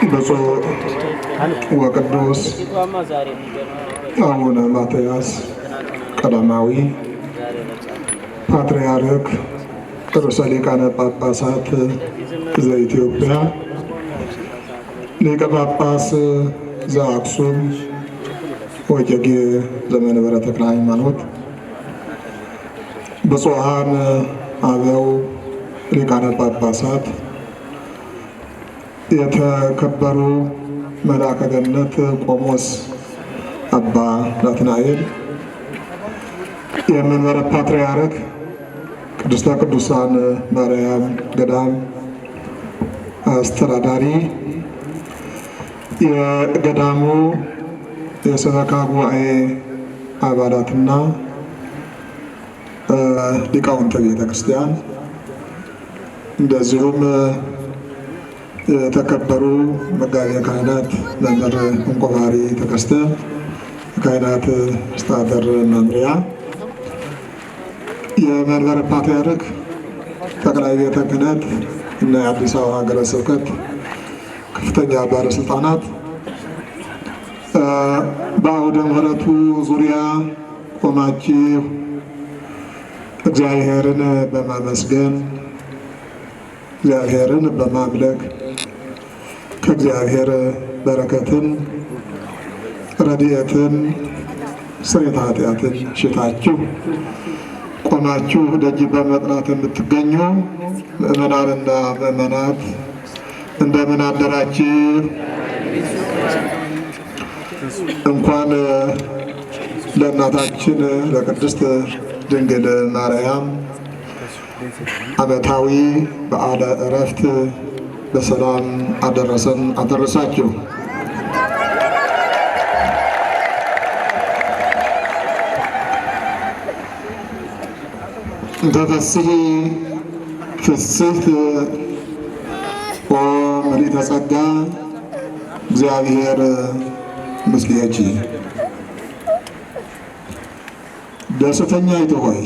ብፁዕ ወቅዱስ አቡነ ማትያስ ቀዳማዊ ፓትርያርክ ርዕሰ ሊቃነ ጳጳሳት ዘኢትዮጵያ ሊቀ ጳጳስ ዘአክሱም ወዕጨጌ ዘመንበረ ተክለ ሃይማኖት፣ ብፁዓን አበው ሊቃነ ጳጳሳት፣ የተከበሩ መልአከ ገነት ቆሞስ አባ ናትናኤል፣ የመንበረ ፓትርያርክ ቅድስተ ቅዱሳን ማርያም ገዳም አስተዳዳሪ፣ የገዳሙ የሰበካ ጉባኤ አባላትና ሊቃውንተ ቤተ ክርስቲያን፣ እንደዚሁም የተከበሩ መጋቤ ካህናት መምህር እንቆባሪ ተከስተ፣ ካህናት አስተዳደር መምሪያ፣ የመንበረ ፓትርያርክ ጠቅላይ ቤተ ክህነት እና የአዲስ አበባ ሀገረ ስብከት ከፍተኛ ባለስልጣናት፣ በአውደ ምሕረቱ ዙሪያ ቆማችሁ እግዚአብሔርን በማመስገን እግዚአብሔርን በማምለክ ከእግዚአብሔር በረከትን፣ ረድኤትን፣ ስርየተ ኃጢአትን ሽታችሁ ቆማችሁ ደጅ በመጥናት የምትገኙ ምእመናንና ምእመናት እንደምን አደራችሁ? እንኳን ለእናታችን ለቅድስት ድንግል ማርያም ዓመታዊ በዓለ ዕረፍት በሰላም አደረሰን አደረሳችሁ። ተፈሥሒ ፍስሕት ኦ ምልዕተ ጸጋ እግዚአብሔር ምስሌኪ። ደስተኛይቱ ሆይ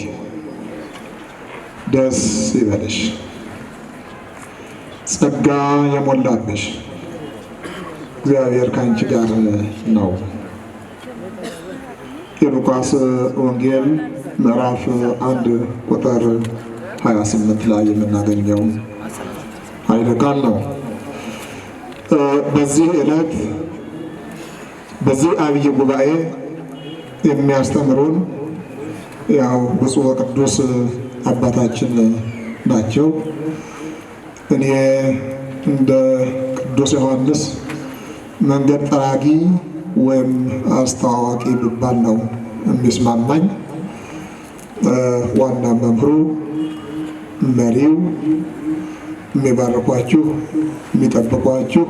ደስ ይበልሽ፣ ጸጋ የሞላብሽ እግዚአብሔር ከአንቺ ጋር ነው። የሉቃስ ወንጌል ምዕራፍ 1 ቁጥር 28 ላይ የምናገኘው ኃይለ ቃል ነው። በዚህ ዕለት በዚህ አብይ ጉባኤ የሚያስተምሩን ያው ብፁዕ ወቅዱስ አባታችን ናቸው። እኔ እንደ ቅዱስ ዮሐንስ መንገድ ጠራጊ ወይም አስተዋዋቂ ብባል ነው የሚስማማኝ። ዋና መምህሩ፣ መሪው፣ የሚባርኳችሁ የሚጠብቋችሁ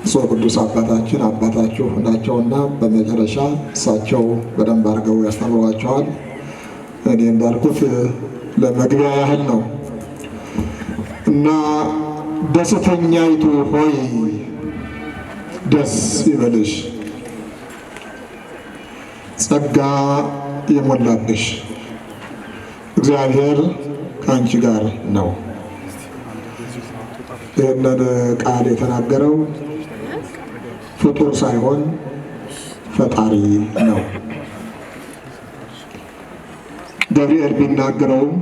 ብፁዕ ቅዱስ አባታችን አባታችሁ ናቸውና በመጨረሻ እሳቸው በደንብ አድርገው ያስተምሯቸዋል። እኔ እንዳልኩት ለመግቢያ ያህል ነው እና ደስተኛይቱ ሆይ ደስ ይበልሽ፣ ጸጋ የሞላብሽ እግዚአብሔር ከአንቺ ጋር ነው። ይህንን ቃል የተናገረው ፍጡር ሳይሆን ፈጣሪ ነው። ገብርኤል ቢናገረውም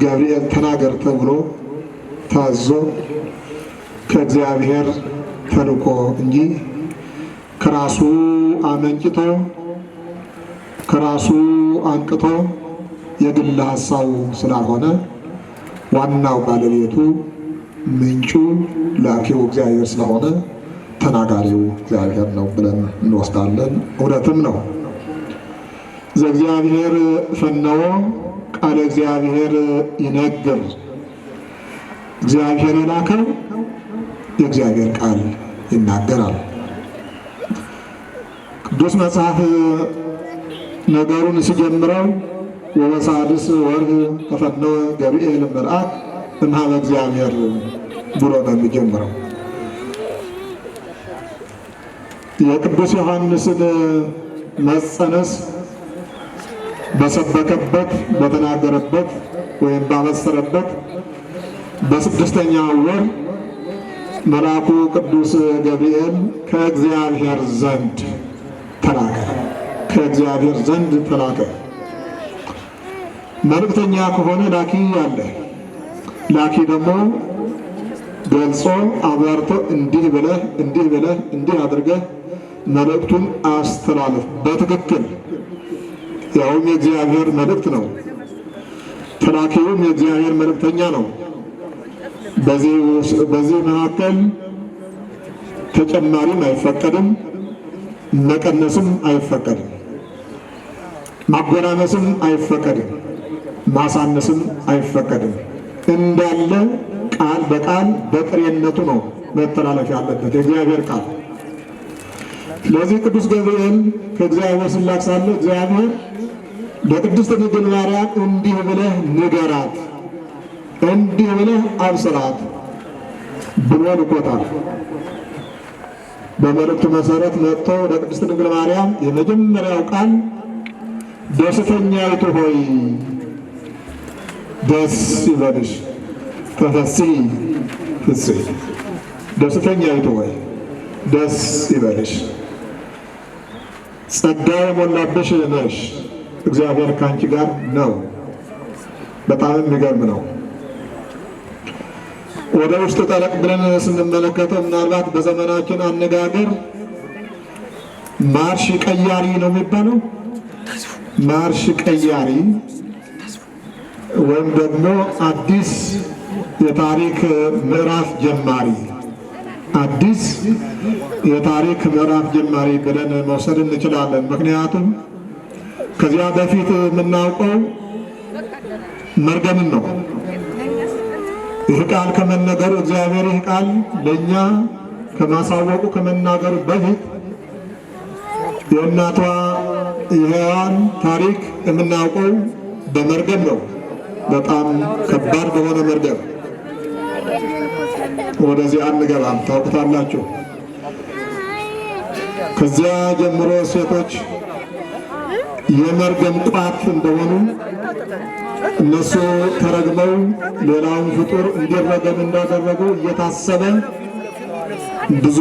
ገብርኤል ተናገር ተብሎ ታዞ ከእግዚአብሔር ተልኮ እንጂ ከራሱ አመንጭቶ ከራሱ አንቅቶ የግል ሀሳቡ ስላልሆነ ዋናው ባለቤቱ ምንጩ ላኪው እግዚአብሔር ስለሆነ ተናጋሪው እግዚአብሔር ነው ብለን እንወስዳለን። እውነትም ነው። ዘእግዚአብሔር ፈነወ ቃለ እግዚአብሔር ይነግር። እግዚአብሔር የላከው የእግዚአብሔር ቃል ይናገራል። ቅዱስ መጽሐፍ ነገሩን ሲጀምረው ወበሳድስ ወርኅ ተፈነወ ገብርኤል መልአክ እምኀበ እግዚአብሔር ብሎ ነው የሚጀምረው። የቅዱስ ዮሐንስን መጸነስ በሰበከበት በተናገረበት ወይም ባበሰረበት በስድስተኛው ወር መልአኩ ቅዱስ ገብርኤል ከእግዚአብሔር ዘንድ ተላከ። ከእግዚአብሔር ዘንድ ተላከ። መልእክተኛ ከሆነ ላኪ አለ። ላኪ ደግሞ ገልጾ አብራርቶ እንዲህ ብለህ እንዲህ ብለህ እንዲህ አድርገህ መልእክቱን አስተላልፍ በትክክል። ያውም የእግዚአብሔር መልእክት ነው። ተላኪውም የእግዚአብሔር መልእክተኛ ነው። በዚህ መካከል ተጨማሪም አይፈቀድም፣ መቀነስም አይፈቀድም፣ ማጎናመስም አይፈቀድም፣ ማሳነስም አይፈቀድም። እንዳለ ቃል በቃል በጥሬነቱ ነው መተላለፍ ያለበት የእግዚአብሔር ቃል። ስለዚህ ቅዱስ ገብርኤል ከእግዚአብሔር ሲላክ ሳለ እግዚአብሔር ለቅድስት ድንግል ማርያም እንዲህ ብለህ ንገራት፣ እንዲህ ብለህ አብስራት ብሎ ልኮታል። በመልእክቱ መሰረት መጥቶ ለቅድስት ድንግል ማርያም የመጀመሪያው ቃል ደስተኛይቱ ሆይ ደስ ይበልሽ፣ ተፈሥሒ ፍሥሒ። ደስተኛይቱ ሆይ ደስ ይበልሽ፣ ጸጋ የሞላብሽ ነሽ፣ እግዚአብሔር ከአንቺ ጋር ነው። በጣም የሚገርም ነው። ወደ ውስጥ ጠለቅ ብለን ስንመለከተው ምናልባት በዘመናችን አነጋገር ማርሽ ቀያሪ ነው የሚባለው። ማርሽ ቀያሪ ወይም ደግሞ አዲስ የታሪክ ምዕራፍ ጀማሪ፣ አዲስ የታሪክ ምዕራፍ ጀማሪ ብለን መውሰድ እንችላለን። ምክንያቱም ከዚያ በፊት የምናውቀው መርገምን ነው። ይህ ቃል ከመነገሩ እግዚአብሔር ይህ ቃል ለእኛ ከማሳወቁ ከመናገሩ በፊት የእናቷ የሔዋን ታሪክ የምናውቀው በመርገም ነው። በጣም ከባድ በሆነ መርገም። ወደዚህ አንገባም፣ ታውቁታላችሁ። ከዚያ ጀምሮ ሴቶች የመርገም ቋት እንደሆኑ እነሱ ተረግመው ሌላውን ፍጡር እንዲረገም እንዳደረጉ እየታሰበ ብዙ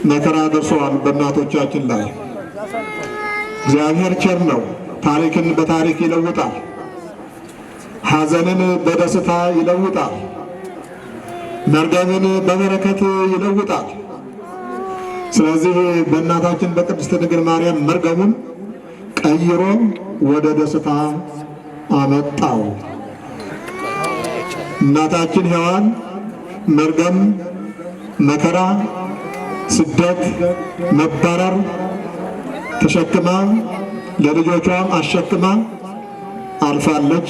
መከራ ደርሰዋል በእናቶቻችን ላይ። እግዚአብሔር ቸር ነው። ታሪክን በታሪክ ይለውጣል። ሐዘንን በደስታ ይለውጣል። መርገምን በበረከት ይለውጣል። ስለዚህ በእናታችን በቅድስት ድንግል ማርያም መርገሙን ቀይሮ ወደ ደስታ አመጣው። እናታችን ሔዋን መርገም፣ መከራ፣ ስደት፣ መባረር ተሸክማ ለልጆቿም አሸክማ አልፋለች።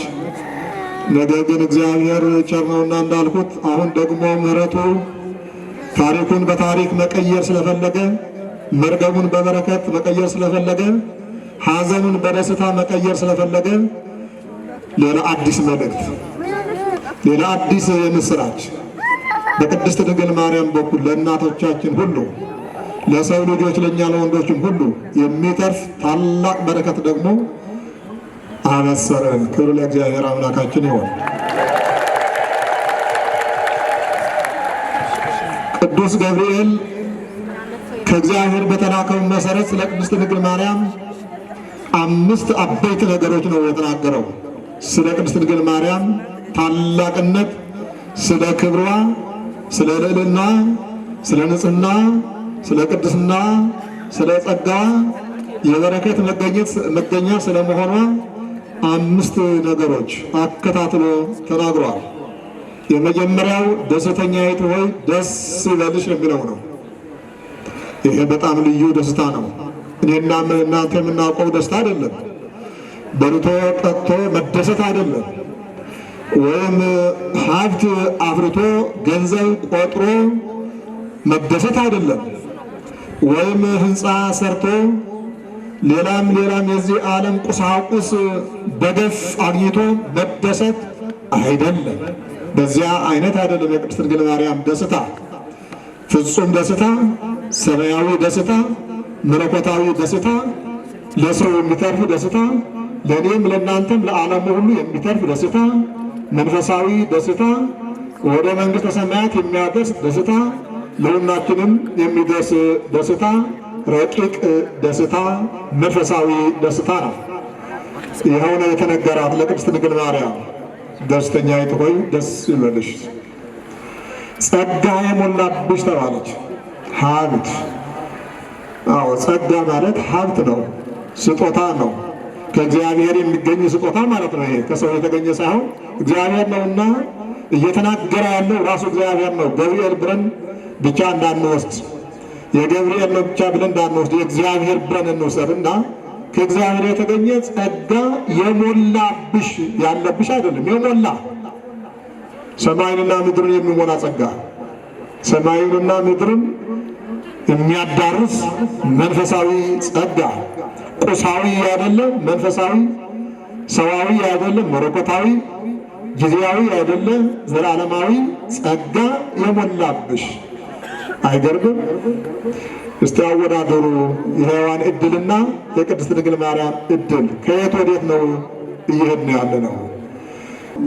ነገር ግን እግዚአብሔር ቸር ነውና እንዳልኩት አሁን ደግሞ ምሕረቱ ታሪኩን በታሪክ መቀየር ስለፈለገ፣ መርገሙን በበረከት መቀየር ስለፈለገ፣ ሐዘኑን በደስታ መቀየር ስለፈለገ ሌላ አዲስ መልእክት፣ ሌላ አዲስ የምስራች በቅድስት ድንግል ማርያም በኩል ለእናቶቻችን ሁሉ፣ ለሰው ልጆች፣ ለእኛ ለወንዶችም ሁሉ የሚተርፍ ታላቅ በረከት ደግሞ አበሰረን። ክብር ለእግዚአብሔር አምላካችን ይሆን። ቅዱስ ገብርኤል ከእግዚአብሔር በተላከው መሰረት ስለ ቅድስት ድንግል ማርያም 5 አበይት ነገሮች ነው የተናገረው። ስለ ቅድስት ድንግል ማርያም ታላቅነት፣ ስለ ክብሯ፣ ስለ ልዕልና፣ ስለ ንጽሕና፣ ስለ ቅድስና፣ ስለ ጸጋ፣ የበረከት መገኛ ስለመሆኗ 5 ነገሮች አከታትሎ ተናግሯል። የመጀመሪያው ደስተኛይቱ ሆይ ደስ ይበልሽ የሚለው ነው። ይሄ በጣም ልዩ ደስታ ነው። እኔና እናንተ የምናውቀው ደስታ አይደለም። በልቶ ጠጥቶ መደሰት አይደለም። ወይም ሀብት አፍርቶ ገንዘብ ቆጥሮ መደሰት አይደለም። ወይም ሕንፃ ሰርቶ ሌላም የዚህ ዓለም ቁሳቁስ በገፍ አግኝቶ መደሰት አይደለም። በዚያ አይነት አይደለም የቅድስት ድንግል ማርያም ደስታ። ፍጹም ደስታ፣ ሰማያዊ ደስታ፣ መለኮታዊ ደስታ፣ ለሰው የሚተርፍ ደስታ፣ ለእኔም ለእናንተም ለዓለሙ ሁሉ የሚተርፍ ደስታ፣ መንፈሳዊ ደስታ፣ ወደ መንግሥተ ሰማያት የሚያደርስ ደስታ፣ ለሁላችንም የሚደርስ ደስታ፣ ረቂቅ ደስታ፣ መንፈሳዊ ደስታ ነው። ይኸው ነው የተነገራት ለቅድስት ድንግል ማርያም። ደስተኛይቱ ሆይ ደስ ይበልሽ፣ ጸጋ የሞላብሽ ተባለች። ሀብት፣ አዎ ጸጋ ማለት ሀብት ነው፣ ስጦታ ነው። ከእግዚአብሔር የሚገኝ ስጦታ ማለት ነው። ይሄ ከሰው የተገኘ ሳይሆን እግዚአብሔር ነውና እየተናገረ ያለው ራሱ እግዚአብሔር ነው። ገብርኤል ብለን ብቻ እንዳንወስድ፣ የገብርኤል ነው ብቻ ብለን እንዳንወስድ፣ የእግዚአብሔር ብለን እንውሰድና ከእግዚአብሔር የተገኘ ጸጋ የሞላብሽ፣ ያለብሽ አይደለም፣ የሞላ ሰማይንና ምድርን የሚሞላ ጸጋ፣ ሰማይንና ምድርን የሚያዳርስ መንፈሳዊ ጸጋ፣ ቁሳዊ አይደለም፣ መንፈሳዊ ሰዋዊ አይደለም፣ መለኮታዊ ጊዜያዊ አይደለም፣ ዘላለማዊ ጸጋ የሞላብሽ። አይገርምም? እስቲ አወዳደሩ የሔዋን ዕድልና የቅድስት ድንግል ማርያም ዕድል። ከየት ወዴት ነው እየሄድን ያለ ነው?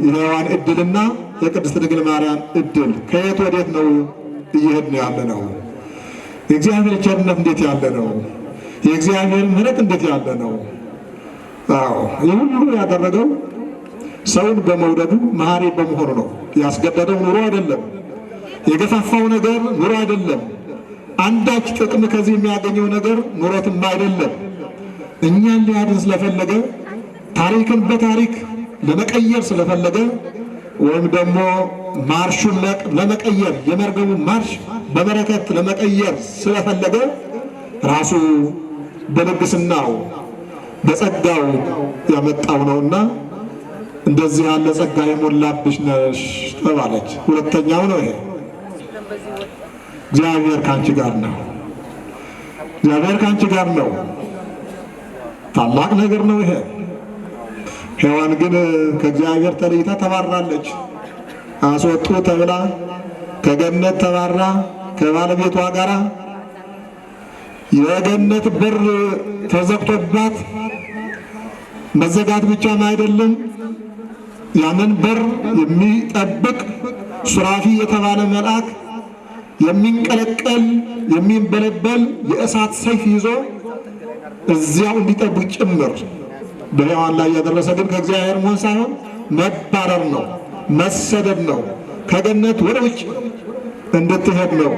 የሔዋን ዕድልና የቅድስት ድንግል ማርያም ዕድል ከየት ወዴት ነው እየሄድን ያለ ነው? የእግዚአብሔር ቸርነት እንዴት ያለ ነው! የእግዚአብሔር ምሕረት እንዴት ያለ ነው! አዎ ይህ ሁሉ ያደረገው ሰውን በመውደዱ መሐሪ በመሆኑ ነው። ያስገደደው ኑሮ አይደለም፣ የገፋፋው ነገር ኑሮ አይደለም፣ አንዳች ጥቅም ከዚህ የሚያገኘው ነገር ኑሮትም አይደለም። እኛን ሊያድን ስለፈለገ፣ ታሪክን በታሪክ ለመቀየር ስለፈለገ፣ ወይም ደግሞ ማርሹን ለመቀየር የመርገሙ ማርሽ በበረከት ለመቀየር ስለፈለገ ራሱ በልግስናው በጸጋው ያመጣው ነውና እንደዚህ ያለ ጸጋ የሞላብሽ ነሽ ተባለች። ሁለተኛው ነው ይሄ፣ እግዚአብሔር ካንቺ ጋር ነው። እግዚአብሔር ካንቺ ጋር ነው። ታላቅ ነገር ነው ይሄ። ሔዋን ግን ከእግዚአብሔር ተለይታ ተባራለች። አስወጡ ተብላ ከገነት ተባራ ከባለቤቷ ጋር የገነት በር ተዘግቶባት፣ መዘጋት ብቻም አይደለም፣ ያንን በር የሚጠብቅ ሱራፊ የተባለ መልአክ የሚንቀለቀል የሚንበለበል የእሳት ሰይፍ ይዞ እዚያው እንዲጠብቅ ጭምር በሔዋን ላይ ያደረሰ ግን ከእግዚአብሔር መሆን ሳይሆን መባረር ነው፣ መሰደድ ነው፣ ከገነት ወደ ውጭ እንድትሄድ ነው።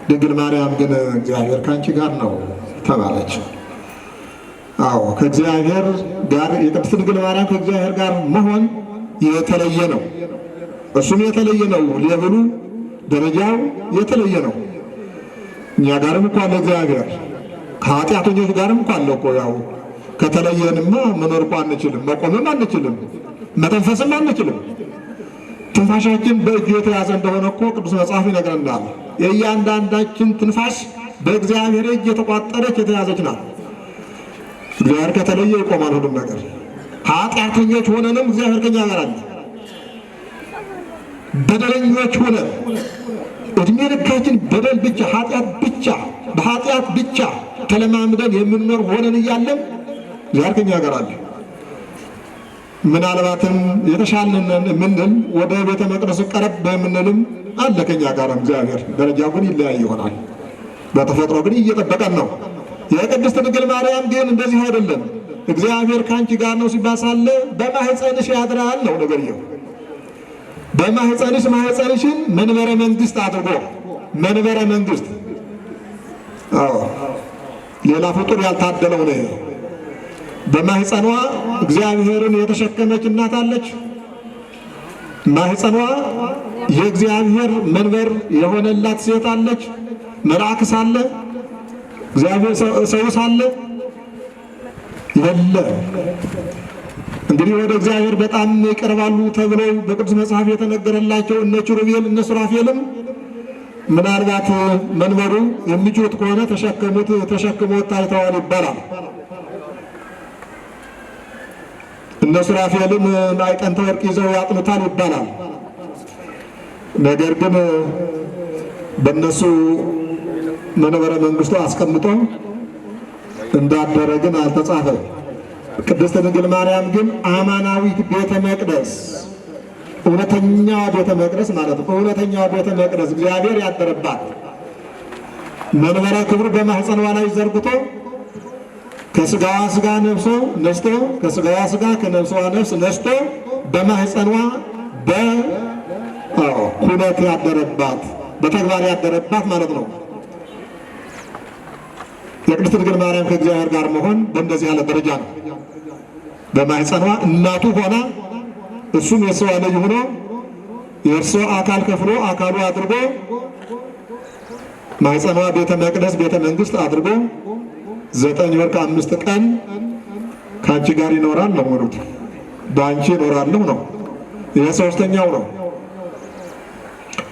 ድንግል ማርያም ግን እግዚአብሔር ካንቺ ጋር ነው ተባለች። አዎ ከእግዚአብሔር ጋር የቅድስት ድንግል ማርያም ከእግዚአብሔር ጋር መሆን የተለየ ነው። እሱም የተለየ ነው። ሌብሉ ደረጃው የተለየ ነው። እኛ ጋርም እኮ አለ እግዚአብሔር፣ ከኃጢአተኞች ጋርም እኮ አለ እኮ። ያው ከተለየንማ መኖር እኮ አንችልም፣ መቆምም አንችልም፣ መተንፈስም አንችልም። ትንፋሻችን በእጁ የተያዘ እንደሆነ እኮ ቅዱስ መጽሐፍ ይነግረናል። የእያንዳንዳችን ትንፋሽ በእግዚአብሔር እጅ የተቋጠረች የተያዘች ናት። እግዚአብሔር ከተለየ ይቆማል ሁሉም ነገር። ኃጢአተኞች ሆነንም እግዚአብሔር ከኛ ጋር አለ። በደለኞች ሆነን እድሜ ልካችን በደል ብቻ ኃጢአት ብቻ በኃጢአት ብቻ ተለማምደን የምንኖር ሆነን እያለን እግዚአብሔር ከኛ ጋር አለ። ምናልባትም የተሻልንን የምንል ወደ ቤተ መቅደስ ቀረብ የምንልም አለ ከኛ ጋር እግዚአብሔር። ደረጃው ግን ይለያይ ይሆናል። በተፈጥሮ ግን እየጠበቀን ነው። የቅድስት ድንግል ማርያም ግን እንደዚህ አይደለም። እግዚአብሔር ካንቺ ጋር ነው ሲባል ሳለ በማህፀንሽ ያድራል ነው ነገርየው። በማህፀንሽ ማህፀንሽን መንበረ መንግስት አድርጎ መንበረ መንግስት። አዎ ሌላ ፍጡር ያልታደለው ነው። በማህፀኗ እግዚአብሔርን የተሸከመች እናት አለች። ማህፀኗ የእግዚአብሔር መንበር የሆነላት ሴት አለች። መልአክ ሳለ እግዚአብሔር ሰው ሳለ የለ። እንግዲህ ወደ እግዚአብሔር በጣም ይቀርባሉ ተብለው በቅዱስ መጽሐፍ የተነገረላቸው እነ ኪሩቤል እነ ሱራፌልም ምናልባት መንበሩ የሚችሉት ከሆነ ተሸክሞት ታይተዋል ይባላል። እነ ሱራፌልም ማዕጠንተ ወርቅ ይዘው ያጥኑታል ይባላል። ነገር ግን በእነሱ መንበረ መንግስቱ አስቀምጦ እንዳደረ ግን አልተጻፈም። ቅድስት ድንግል ማርያም ግን አማናዊት ቤተ መቅደስ እውነተኛ ቤተ መቅደስ ማለት ነው። እውነተኛ ቤተ መቅደስ እግዚአብሔር ያደረባት መንበረ ክብር በማኅፀኗ ላይ ዘርግቶ ከሥጋዋ ሥጋ ነስቶ ከሥጋዋ ሥጋ ከነፍሷ ነፍስ ነስቶ በማኅፀኗ በኩነት ያደረባት በተግባር ያደረባት ማለት ነው። የቅድስት ድንግል ማርያም ከእግዚአብሔር ጋር መሆን በእንደዚህ ያለ ደረጃ ነው። በማኅፀኗ እናቱ ሆና እሱም የእርሷ ልጅ ሆኖ የእርሷ አካል ከፍሎ አካሉ አድርጎ ማኅፀኗ ቤተ መቅደስ ቤተ መንግሥት አድርጎ 9 ወር ከ5 ቀን ከአንቺ ጋር ይኖራል ነው የሚሉት። በአንቺ ይኖራለሁ ነው። ይህ ሦስተኛው ነው።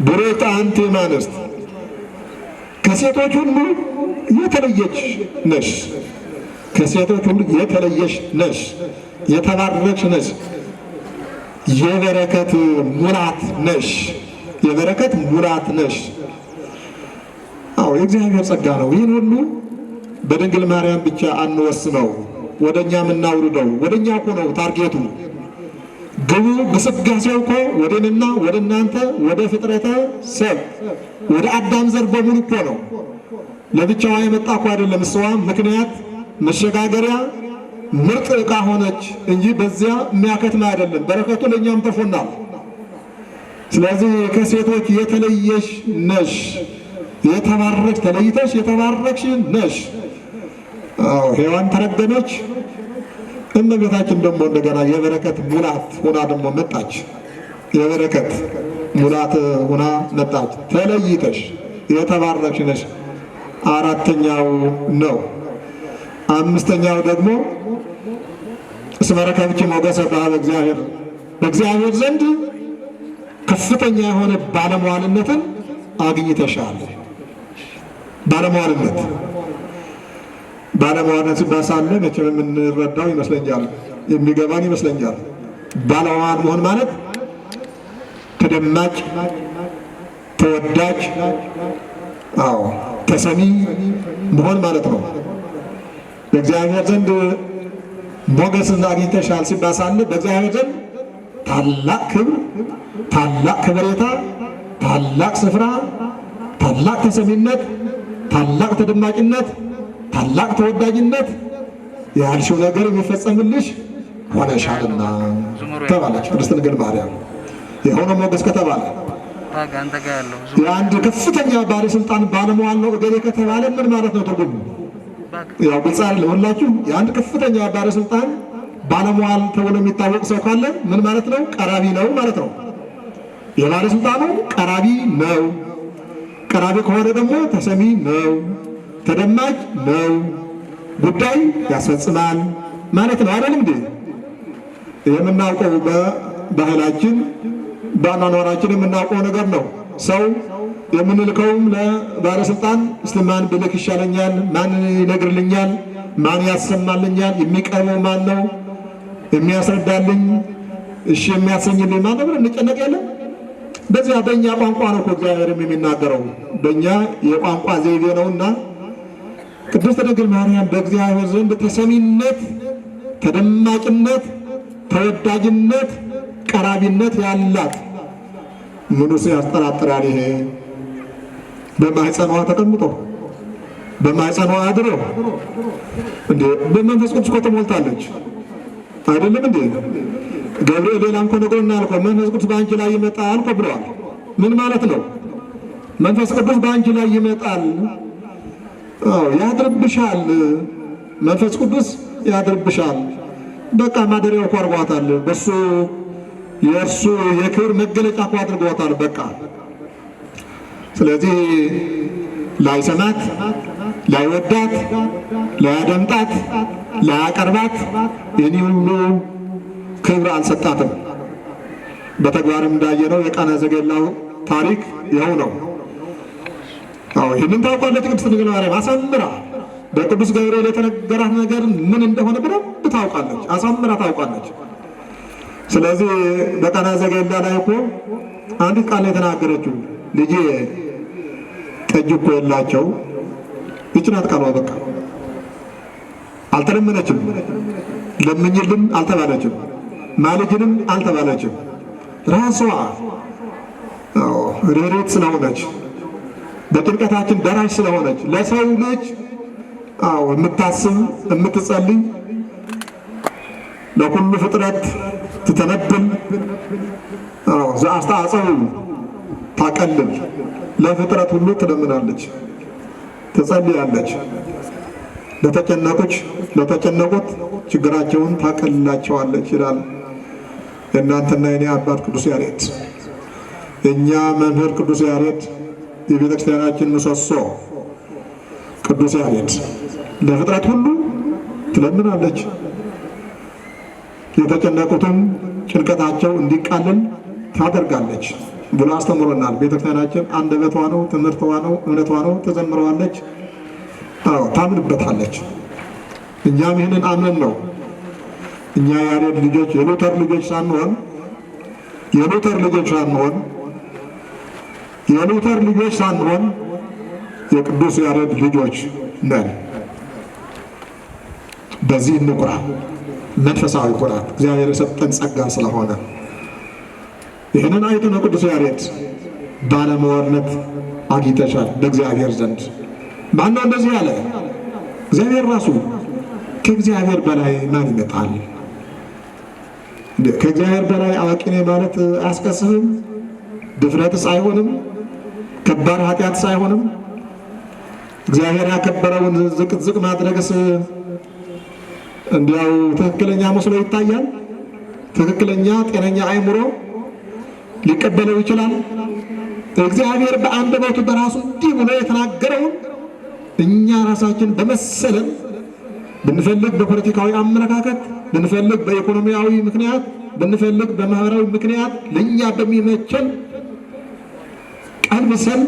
ብሩክት አንቲ እምአንስት ከሴቶች ሁሉ የተለየች ነሽ። ከሴቶች ሁሉ የተለየሽ ነሽ። የተባረክሽ ነሽ። የበረከት ሙላት ነሽ። የበረከት ሙላት ነሽ። አዎ የእግዚአብሔር ጸጋ ነው። ይህን ሁሉ በድንግል ማርያም ብቻ አንወስነው፣ ወደኛ የምናውርደው። ወደኛ እኮ ነው ታርጌቱ። ግቡ በስጋሴው እኮ ወደንና ወደ እናንተ ወደ ፍጥረተ ሰብ ወደ አዳም ዘር በሙሉ እኮ ነው። ለብቻዋ የመጣ እኮ አይደለም። እሷ ምክንያት መሸጋገሪያ ምርጥ ዕቃ ሆነች እንጂ በዚያ የሚያከትም አይደለም። በረከቱ ለእኛም ተርፎናል። ስለዚህ ከሴቶች የተለየሽ ነሽ። የተባረክሽ ተለይተሽ የተባረክሽ ነሽ። ሔዋን ተረገመች። እመቤታችን ደግሞ እንደገና የበረከት ሙላት ሆና ደግሞ መጣች። የበረከት ሙላት ሆና መጣች። ተለይተሽ የተባረክሽ ነሽ። አራተኛው ነው። አምስተኛው ደግሞ እስመ ረከብኪ ሞገሰ በኀበ እግዚአብሔር በእግዚአብሔር ዘንድ ከፍተኛ የሆነ ባለሟልነትን አግኝተሻል። ባለሟልነት ሲባሳለ መቼም የምንረዳው ይመስለኛል፣ የሚገባን ይመስለኛል። ባለሟል መሆን ማለት ተደማጭ፣ ተወዳጅ፣ ተሰሚ መሆን ማለት ነው። በእግዚአብሔር ዘንድ ሞገስን አግኝተሻል ሲባሳለ በእግዚአብሔር ዘንድ ታላቅ ክብር፣ ታላቅ ከበሬታ፣ ታላቅ ስፍራ፣ ታላቅ ተሰሚነት፣ ታላቅ ተደማጭነት፣ ታላቅ ተወዳጅነት ያልሽው ነገር የሚፈጸምልሽ ሆነሻልና ተባለች ቅድስት ድንግል ማርያም። የሆነ ሞገስ ከተባለ የአንድ ከፍተኛ ባለስልጣን ባለሟል ነው እገሌ ከተባለ ምን ማለት ነው ትርጉሙ? ያው ግልጽ አይደለም ሁላችሁ። የአንድ ከፍተኛ ባለስልጣን ባለሟል ተብሎ የሚታወቅ ሰው ካለ ምን ማለት ነው? ቀራቢ ነው ማለት ነው። የባለስልጣኑ ቀራቢ ነው። ቀራቢ ከሆነ ደግሞ ተሰሚ ነው፣ ተደማጭ ነው፣ ጉዳይ ያስፈጽማል ማለት ነው። አይደለም እንዴ? የምናውቀው በባህላችን በአኗኗራችን የምናውቀው ነገር ነው። ሰው የምንልከውም ለባለስልጣን እስቲ ማን ብልክ ይሻለኛል፣ ማን ይነግርልኛል፣ ማን ያሰማልኛል፣ የሚቀርበው ማን ነው፣ የሚያስረዳልኝ፣ እሺ የሚያሰኝልኝ ማን ነው ብለን እንጨነቅ የለም። በዚያ በእኛ ቋንቋ ነው እኮ እግዚአብሔርም የሚናገረው በእኛ የቋንቋ ዘይቤ ነውና ቅድስት ድንግል ማርያም በእግዚአብሔር ዘንድ ተሰሚነት፣ ተደማጭነት፣ ተወዳጅነት፣ ቀራቢነት ያላት ምኑስ ያስጠራጥራል? ይሄ በማኅፀኗ ተቀምጦ በማኅፀኗ አድሮ እንዴ በመንፈስ ቅዱስ እኮ ተሞልታለች አይደለም እንዴ? ገብርኤል ሌላም እኮ ነግሮናል እኮ መንፈስ ቅዱስ በአንቺ ላይ ይመጣል እኮ ብለዋል። ምን ማለት ነው? መንፈስ ቅዱስ በአንቺ ላይ ይመጣል፣ ያድርብሻል። መንፈስ ቅዱስ ያድርብሻል። በቃ ማደሪያው እኮ አድርጓታል። በሱ የእርሱ የክብር መገለጫ እኮ አድርጓታል። በቃ ስለዚህ ላይሰማት፣ ላይወዳት፣ ላያደምጣት፣ ላያቀርባት ይህን ሁሉ ክብር አልሰጣትም። በተግባርም እንዳየነው የቃና ዘገሊላው ታሪክ ይኸው ነው። ይህንን ታውቃለች ቅድስት ድንግል ማርያም አሳምራ። በቅዱስ ገብርኤል የተነገራት ነገር ምን እንደሆነ በደንብ ታውቃለች፣ አሳምራ ታውቃለች። ስለዚህ በቃና ዘገሊላ ላይ እኮ አንዲት ቃል የተናገረችው ልጄ ጠጅ እኮ የላቸው ይህች ናት ቃሏ። በቃ አልተለመነችም፣ ለምኝልን አልተባለችም፣ ማልጅንም አልተባለችም። ራሷ ርኅሩኅ ስለሆነች በጭንቀታችን ደራሽ ስለሆነች ለሰው ልጅ የምታስብ የምትጸልይ ለኩሉ ፍጥረት ትተነብል ዘአስተአጽኡ ታቀልል ለፍጥረት ሁሉ ትለምናለች፣ ትጸልያለች። ለተጨነቁት ችግራቸውን ታቀልላቸዋለች ይላል የእናንተና የኔ አባት ቅዱስ ያሬድ። የእኛ መምህር ቅዱስ ያሬድ የቤተ ክርስቲያናችን ምሰሶ ቅዱስ ያሬድ ለፍጥረት ሁሉ ትለምናለች፣ የተጨነቁትም ጭንቀታቸው እንዲቃለል ታደርጋለች ብሎ አስተምሮናል። ቤተ ክርስቲያናችን አንደበቷ ነው፣ ትምህርቷ ነው፣ እምነቷ ነው። ተዘምረዋለች፣ ታምንበታለች። እኛም ይህንን አምነን ነው እኛ ያሬድ ልጆች የሉተር ልጆች ሳንሆን የቅዱስ ያሬድ ልጆች ነን። በዚህ እንቁራ። መንፈሳዊ ኩራት እግዚአብሔር የሰጠን ጸጋ ስለሆነ ይህንን አይቶ ነው ቅዱስ ያሬድ ባለመወርነት አግኝተሻል በእግዚአብሔር ዘንድ። ማነው እንደዚህ ያለ? እግዚአብሔር ራሱ። ከእግዚአብሔር በላይ ማን ይመጣል? ከእግዚአብሔር በላይ አዋቂ ነኝ ማለት አያስቀስፍም? ድፍረትስ አይሆንም? ከባድ ኃጢአትስ አይሆንም? እግዚአብሔር ያከበረውን ዝቅ ማድረግስ እንዲያው ትክክለኛ መስሎ ይታያል? ትክክለኛ ጤነኛ አእምሮ ሊቀበለው ይችላል? እግዚአብሔር በአንደበቱ በራሱ እንዲህ ብሎ የተናገረውን እኛ ራሳችን በመሰለን ብንፈልግ በፖለቲካዊ አመለካከት፣ ብንፈልግ በኢኮኖሚያዊ ምክንያት፣ ብንፈልግ በማህበራዊ ምክንያት ለእኛ በሚመቸን ቀልብሰን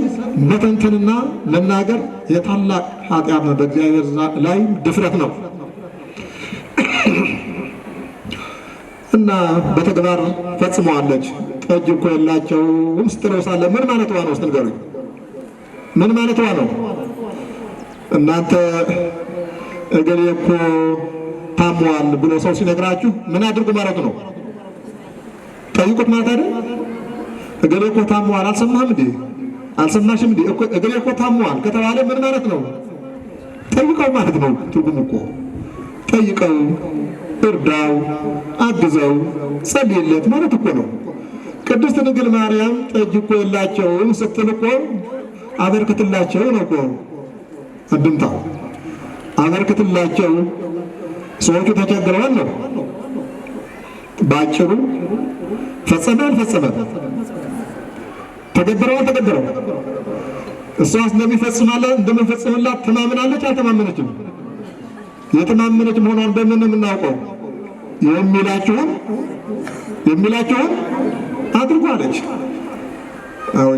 መተንተንና መናገር የታላቅ ኃጢአት ነው። በእግዚአብሔር ላይ ድፍረት ነው እና በተግባር ፈጽመዋለች። ጠጅ እኮ የላቸውም ስትለው ሳለ ምን ማለቷ ነው? ስትንገሩኝ ምን ማለቷ ነው? እናንተ እገሌ እኮ ታሟል ብሎ ሰው ሲነግራችሁ ምን አድርጉ ማለት ነው? ጠይቁት ማለት አይደል? እገሌ እኮ ታሟል አልሰማህም እንዴ? አልሰማሽም እንዴ? እገሌ እኮ ታሟል ከተባለ ምን ማለት ነው? ጠይቀው ማለት ነው። ትርጉም እኮ ጠይቀው፣ እርዳው፣ አግዘው፣ ጸልይለት ማለት እኮ ነው። ቅድስት ድንግል ማርያም ጠጅ እኮ የላቸውም ስትል እኮ አበርክትላቸው ነው እኮ አንድምታው። አበርክትላቸው፣ ሰዎቹ ተቸግረዋል ነው ባጭሩ። ፈጸመ አልፈጸመም? ተገበረው አልተገበረው? እሷስ እንደሚፈጽምላት ተማምናለች አልተማመነችም? የተማመነች መሆኗን በምን የምናውቀው? የሚላችሁን አድርጉ አለች።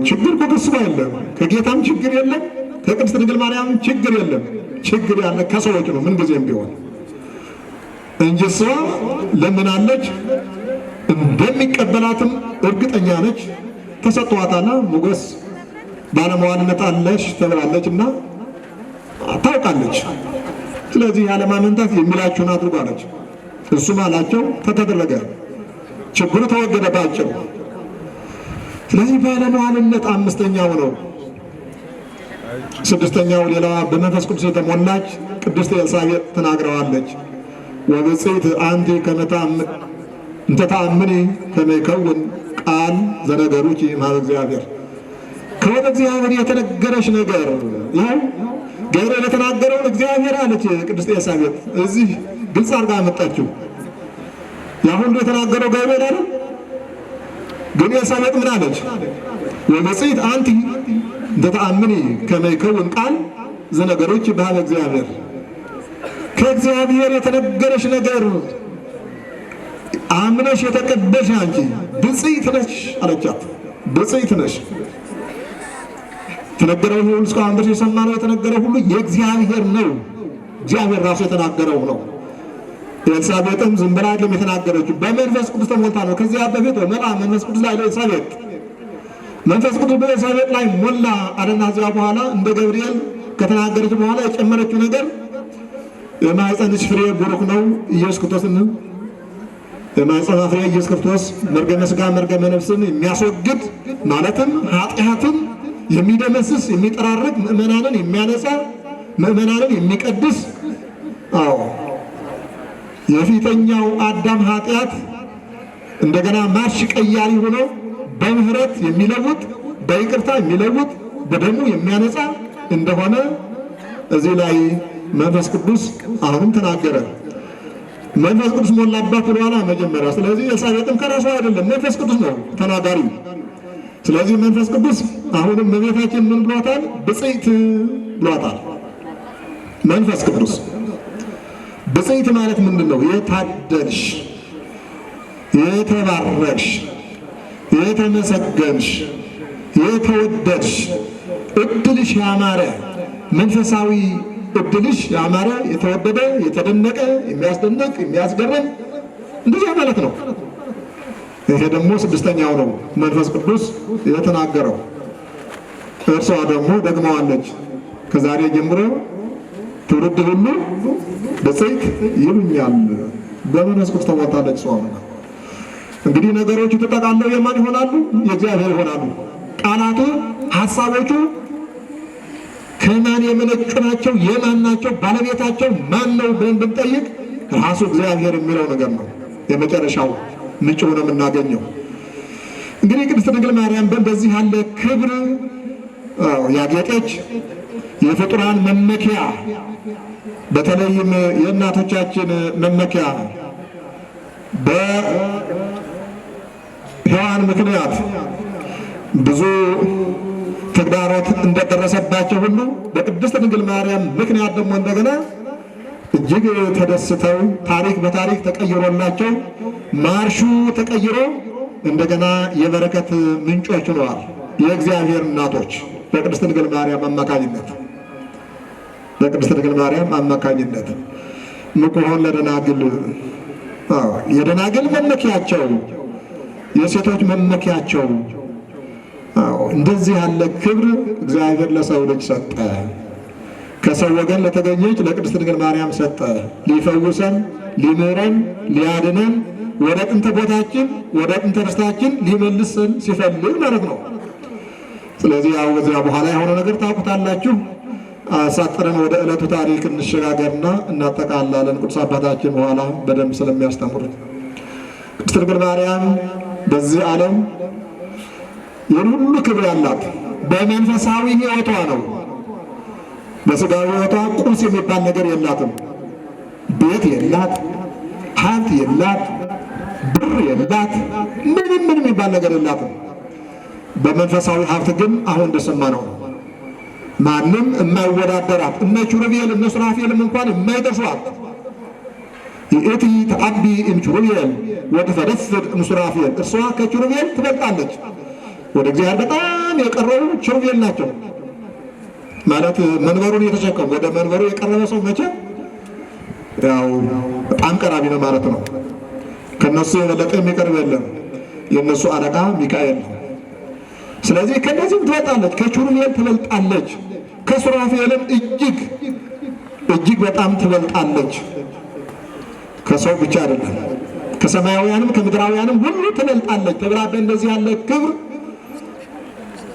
ችግር ከእሱ የለም፣ ከጌታም ችግር የለም፣ ከቅድስት ድንግል ማርያም ችግር የለም። ችግር ያለ ከሰዎች ነው ምንጊዜም ቢሆን እንጂ እሷ ለምናለች፣ እንደሚቀበላትም እርግጠኛ ነች። ተሰጥቷታል፣ ሞገስ ባለመዋልነት አለሽ ተብላለች እና ታውቃለች። ስለዚህ ያለማመንታት የሚላችሁን አድርጉ አለች። እሱም አላቸው፣ ተደረገ፣ ችግሩ ተወገደባቸው። ስለዚህ ባለመዋልነት አምስተኛው ነው። ስድስተኛው ሌላዋ በመንፈስ ቅዱስ የተሞላች ቅድስት ኤልሳቤጥ ተናግረዋለች። ወብፅዕት አንቲ እንተ ተአምኒ ከመ ይከውን ቃል ዘነገሩኪ እምኀበ እግዚአብሔር። ከወደ እግዚአብሔር የተነገረሽ ነገር ይኸው ገብርኤል የተናገረውን እግዚአብሔር አለች ቅድስት ኤልሳቤጥ። እዚህ ግልጽ አድርጋ አመጣችው። ያሁን የተናገረው ገብርኤል አይደል? ግን ኤልሳቤጥ ምን አለች? ወብፅዕት አንቲ እንተ ተአምኒ ከመ ይከውን ቃል ዘነገሩኪ እምኀበ እግዚአብሔር። ከእግዚአብሔር የተነገረሽ ነገር አምነሽ የተቀበልሽ አንቺ ብፅዕት ነሽ አለቻት። ብፅዕት ነሽ። የተነገረው ሁሉ እስካሁን ድረስ የሰማነው የተነገረው ሁሉ የእግዚአብሔር ነው። እግዚአብሔር ራሱ የተናገረው ነው። ኤልሳቤጥም ዝም ብላ አይደለም የተናገረችው፣ በመንፈስ ቅዱስ ተሞልታ ነው። ከዚያ በፊት በመጣ መንፈስ ቅዱስ ላይ ኤልሳቤጥ መንፈስ ቅዱስ በኤልሳቤጥ ላይ ሞላ አለና እዚያ በኋላ እንደ ገብርኤል ከተናገረች በኋላ የጨመረችው ነገር የማኅፀንሽ ፍሬ ቡሩክ ነው ኢየሱስ ክርስቶስን የማኅፀነ ፍሬ ኢየሱስ ክርስቶስ መርገመ ሥጋ መርገመ ነፍስን የሚያስወግድ ማለትም ኃጢአትን የሚደመስስ የሚጠራርግ ምእመናንን የሚያነጻ ምእመናንን የሚቀድስ የፊተኛው አዳም ኃጢአት እንደገና ማርሽ ቀያሪ ሆኖ በምህረት የሚለውጥ በይቅርታ የሚለውጥ በደሙ የሚያነጻ እንደሆነ እዚህ ላይ መንፈስ ቅዱስ አሁንም ተናገረ። መንፈስ ቅዱስ ሞላባት ብለዋል መጀመሪያ። ስለዚህ ኤልሳቤጥም ከራሷ አይደለም መንፈስ ቅዱስ ነው ተናጋሪ። ስለዚህ መንፈስ ቅዱስ አሁንም እመቤታችን ምን ብሏታል? ብፅዕት ብሏታል። መንፈስ ቅዱስ ብፅዕት ማለት ምንድን ነው? የታደልሽ፣ የተባረክሽ፣ የተመሰገንሽ፣ የተወደድሽ፣ እድልሽ ያማረ፣ መንፈሳዊ እድልሽ ያማረ፣ የተወደደ፣ የተደነቀ፣ የሚያስደንቅ፣ የሚያስገርም እንደዚያ ማለት ነው። ይሄ ደግሞ ስድስተኛው ነው መንፈስ ቅዱስ የተናገረው። እርሷ ደግሞ ደግመዋለች። ከዛሬ ጀምሮ ትውልድ ሁሉ ብፅዕት ይሉኛል። በመንፈስ ቅዱስ ተሞልታለች እሷ። እንግዲህ ነገሮቹ ተጠቃለው የማን ይሆናሉ? የእግዚአብሔር ይሆናሉ። ቃላቱ፣ ሐሳቦቹ ከማን የመነጩ ናቸው? የማን ናቸው? ባለቤታቸው ማን ነው ብለን ብንጠይቅ ራሱ እግዚአብሔር የሚለው ነገር ነው የመጨረሻው ምንጭ ሆኖ የምናገኘው። እንግዲህ ቅድስት ድንግል ማርያም በዚህ ያለ ክብር ያጌጠች የፍጡራን መመኪያ፣ በተለይም የእናቶቻችን መመኪያ በሔዋን ምክንያት ብዙ ተግዳሮት እንደደረሰባቸው ሁሉ በቅድስት ድንግል ማርያም ምክንያት ደግሞ እንደገና እጅግ ተደስተው ታሪክ በታሪክ ተቀይሮላቸው ማርሹ ተቀይሮ እንደገና የበረከት ምንጮች ሆነዋል። የእግዚአብሔር እናቶች በቅድስት ድንግል ማርያም አማካኝነት ምኩሆን ለደናግል የደናግል መመኪያቸው፣ የሴቶች መመኪያቸው እንደዚህ ያለ ክብር እግዚአብሔር ለሰው ልጅ ሰጠ። ከሰው ወገን ለተገኘች ለቅድስት ድንግል ማርያም ሰጠ። ሊፈውሰን፣ ሊምረን፣ ሊያድነን ወደ ጥንተ ቦታችን ወደ ጥንተ ርስታችን ሊመልሰን ሲፈልግ ማለት ነው። ስለዚህ ያው ከዚያ በኋላ የሆነ ነገር ታውቁታላችሁ። አሳጥረን ወደ ዕለቱ ታሪክ እንሸጋገርና እናጠቃላለን። ቅዱስ አባታችን በኋላ በደንብ ስለሚያስተምሩት ቅድስት ድንግል ማርያም በዚህ ዓለም የሁሉ ክብር ያላት በመንፈሳዊ ሕይወቷ ነው። በሥጋዊ ሕይወቷ ቁስ የሚባል ነገር የላትም። ቤት የላት፣ ሀብት የላት፣ ብር የላት፣ ምንም የሚባል ነገር የላትም። በመንፈሳዊ ሀብት ግን አሁን እንደሰማ ነው ማንም የማይወዳደራት እነ ኪሩቤል እነ ሱራፌልም እንኳን የማይደርሷት ይእቲ ተአቢ እምኪሩቤል ወትፈደፍድ እምሱራፌል፣ እርሷ ከኪሩቤል ትበልጣለች። ወደ እግዚአብሔር በጣም የቀረቡ ኪሩቤል ናቸው። ማለት መንበሩን የተሸከሙ ወደ መንበሩ የቀረበ ሰው መቼ ያው በጣም ቀራቢ ነው ማለት ነው። ከነሱ የበለጠ የሚቀርብ የለም። የነሱ አለቃ ሚካኤል ነው። ስለዚህ ከነዚህም ትበልጣለች፣ ከኪሩቤል ትበልጣለች፣ ከሱራፌልም እጅግ በጣም ትበልጣለች። ከሰው ብቻ አይደለም ከሰማያውያንም ከምድራውያንም ሁሉ ትበልጣለች ተብላ በእንደዚህ ያለ ክብር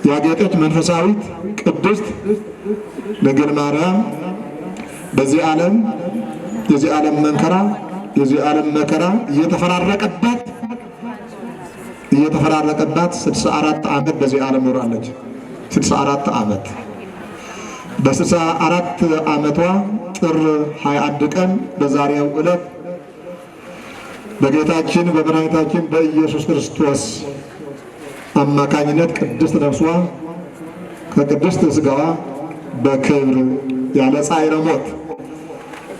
ያጌጠች መንፈሳዊት ቅድስት ድንግል ማርያም በዚህ ዓለም የዚህ ዓለም መንከራ የዚህ ዓለም መከራ እየተፈራረቀባት 64 ዓመት በዚህ ዓለም ኖራለች። 64 ዓመት። በ64 ዓመቷ ጥር 21 ቀን በዛሬው ዕለት በጌታችን በመድኃኒታችን በኢየሱስ ክርስቶስ አማካኝነት ቅድስት ነፍሷ ከቅድስት ሥጋዋ በክብር ያለ ጻዕረ ሞት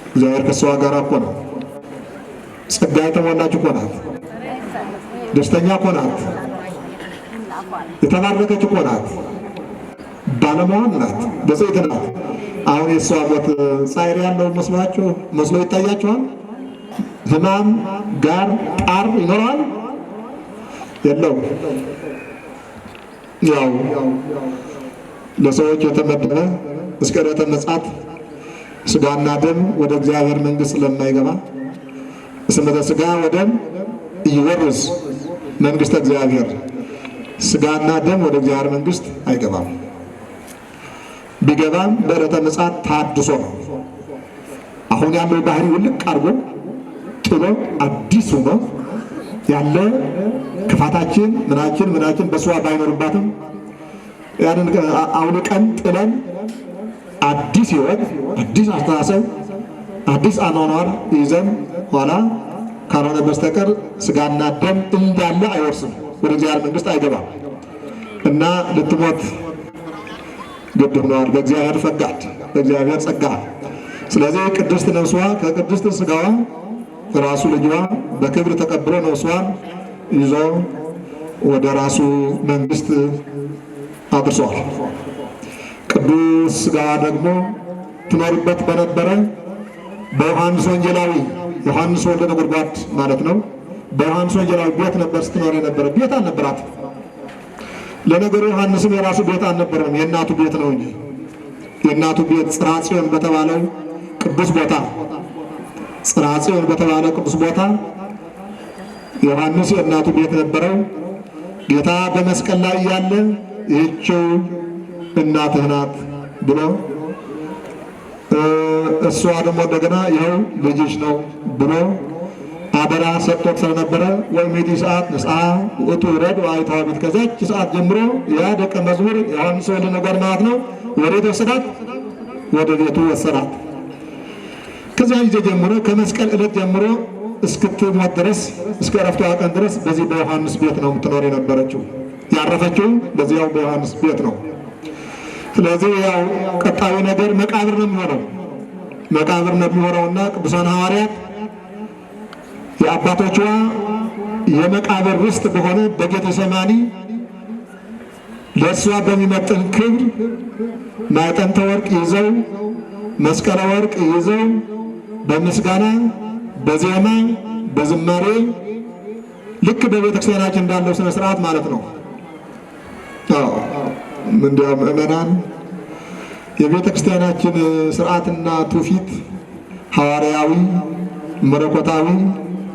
እግዚአብሔር ከሷ ጋር እኮ ነው። ጸጋ የተሞላች እኮ ናት። ደስተኛ እኮ ናት። የተባረከች እኮ ናት። ባለሟል ናት። ብፅዕት ናት። አሁን የእሷ ሞት ጻዕር ያለው መስሎ ይታያችኋል? ሕማም ጋር ጣር ይኖረዋል? የለውም። ያው ለሰዎች የተመደበ እስከ ዕለተ ምጽአት ሥጋና ደም ወደ እግዚአብሔር መንግሥት ስለማይገባ ስመተ ሥጋ ወደም ይወርስ መንግሥተ እግዚአብሔር። ሥጋና ደም ወደ እግዚአብሔር መንግሥት አይገባም። ቢገባም በዕለተ ምጽአት ታድሶ ነው። አሁን ያለው ባህሪ ውልቅ አድርጎ ጥሎ አዲስ ሆኖ ያለ ክፋታችን ምናችን በሷ ባይኖርባትም ያንን አውልቀን ጥለን አዲስ ሕይወት፣ አዲስ አስተሳሰብ፣ አዲስ አኗኗር ይዘን ኋላ ካልሆነ በስተቀር ሥጋና ደም እንዳለ አይወርስም፣ ወደ እግዚአብሔር መንግሥት አይገባም እና ልትሞት ግድ ሆኗል በእግዚአብሔር ፈቃድ፣ በእግዚአብሔር ጸጋ። ስለዚህ ቅድስት ነፍሷ ከቅድስት ሥጋዋ ራሱ ልጇ በክብር ተቀብሎ ነፍሷን ይዞ ወደ ራሱ መንግሥት አድርሷል። ቅዱስ ሥጋዋ ደግሞ ትኖርበት በነበረ በዮሐንስ ወንጌላዊ ዮሐንስ ወልደ ነጎድጓድ ማለት ነው። በዮሐንስ ወንጌላዊ ቤት ነበር ስትኖር የነበረ። ቤት አልነበራት። ለነገሩ ዮሐንስም የራሱ ቤት አልነበረም፣ የእናቱ ቤት ነው እንጂ የእናቱ ቤት ጽርሐ ጽዮን በተባለው ቅዱስ ቦታ ጽርሐ ጽዮን በተባለ ቅዱስ ቦታ ዮሐንስ የእናቱ ቤት ነበረው። ጌታ በመስቀል ላይ እያለ ይህችው እናትህ ናት ብሎ እሷ ደግሞ እንደገና ይኸው ልጅሽ ነው ብሎ አደራ ሰጥቶት ስለነበረ ወይም ሰዓት ንስሐ ውእቱ ውረድ ወአይታው ቤት ከዛች ሰዓት ጀምሮ ያ ደቀ መዝሙር ዮሐንስ ወልደ ነጎድጓድ ማለት ነው ወዴት ወሰዳት? ወደ ቤቱ ወሰዳት። ከዚያ ጊዜ ጀምሮ ከመስቀል ዕለት ጀምሮ እስክትሞት ድረስ እስከ ዕረፍቷ ቀን ድረስ በዚህ በዮሐንስ ቤት ነው የምትኖር የነበረችው። ያረፈችው በዚያው በዮሐንስ ቤት ነው። ስለዚህ ያው ቀጣዩ ነገር መቃብር ነው የሚሆነው። መቃብር ነው የሚሆነውና ቅዱሳን ሐዋርያት የአባቶቿ የመቃብር ውስጥ በሆነ በጌቴሴማኒ ለእሷ በሚመጥን ክብር ማዕጠንተ ወርቅ ይዘው መስቀለ ወርቅ ይዘው በምስጋና በዜማ በዝማሬ ልክ በቤተ ክርስቲያናችን እንዳለው ስነ ስርዓት ማለት ነው። እንዲያው ምእመናን የቤተ ክርስቲያናችን ስርዓትና ትውፊት ሐዋርያዊ፣ መለኮታዊ፣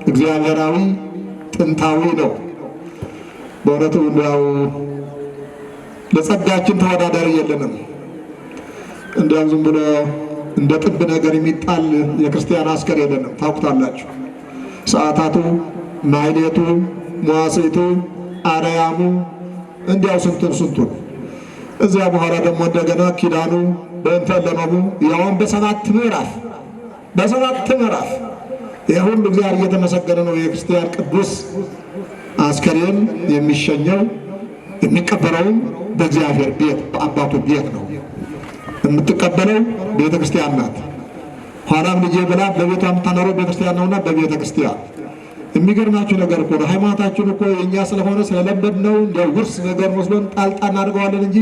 እግዚአብሔራዊ፣ ጥንታዊ ነው። በእውነቱ እንዲያው ለጸጋችን ተወዳዳሪ የለንም። እንዲያው ዝም ብሎ እንደ ጥብ ነገር የሚጣል የክርስቲያን አስከር የለንም። ታውቁታላችሁ። ሰዓታቱ፣ ማሕሌቱ፣ መዋሥዕቱ፣ አርያሙ እንዲያው ስንቱን እዚያ በኋላ ደግሞ እንደገና ኪዳኑ በእንተ ለመሙ ያውን በሰባት ምዕራፍ ይህ ሁሉ እግዚአብሔር እየተመሰገነ ነው። የክርስቲያን ቅዱስ አስከሬን የሚሸኘው የሚቀበለውም በእግዚአብሔር ቤት በአባቱ ቤት ነው። የምትቀበለው ቤተ ክርስቲያን ናት። ኋላም ልጄ ብላ በቤቷ የምታኖረው ቤተ ክርስቲያን ነውና በቤተ ክርስቲያን የሚገርማችሁ ነገር እኮ ነው። ሃይማኖታችን እኮ የእኛ ስለሆነ ስለለመድ ነው እንዲያው ውርስ ነገር መስሎን ጣልጣ እናድርገዋለን እንጂ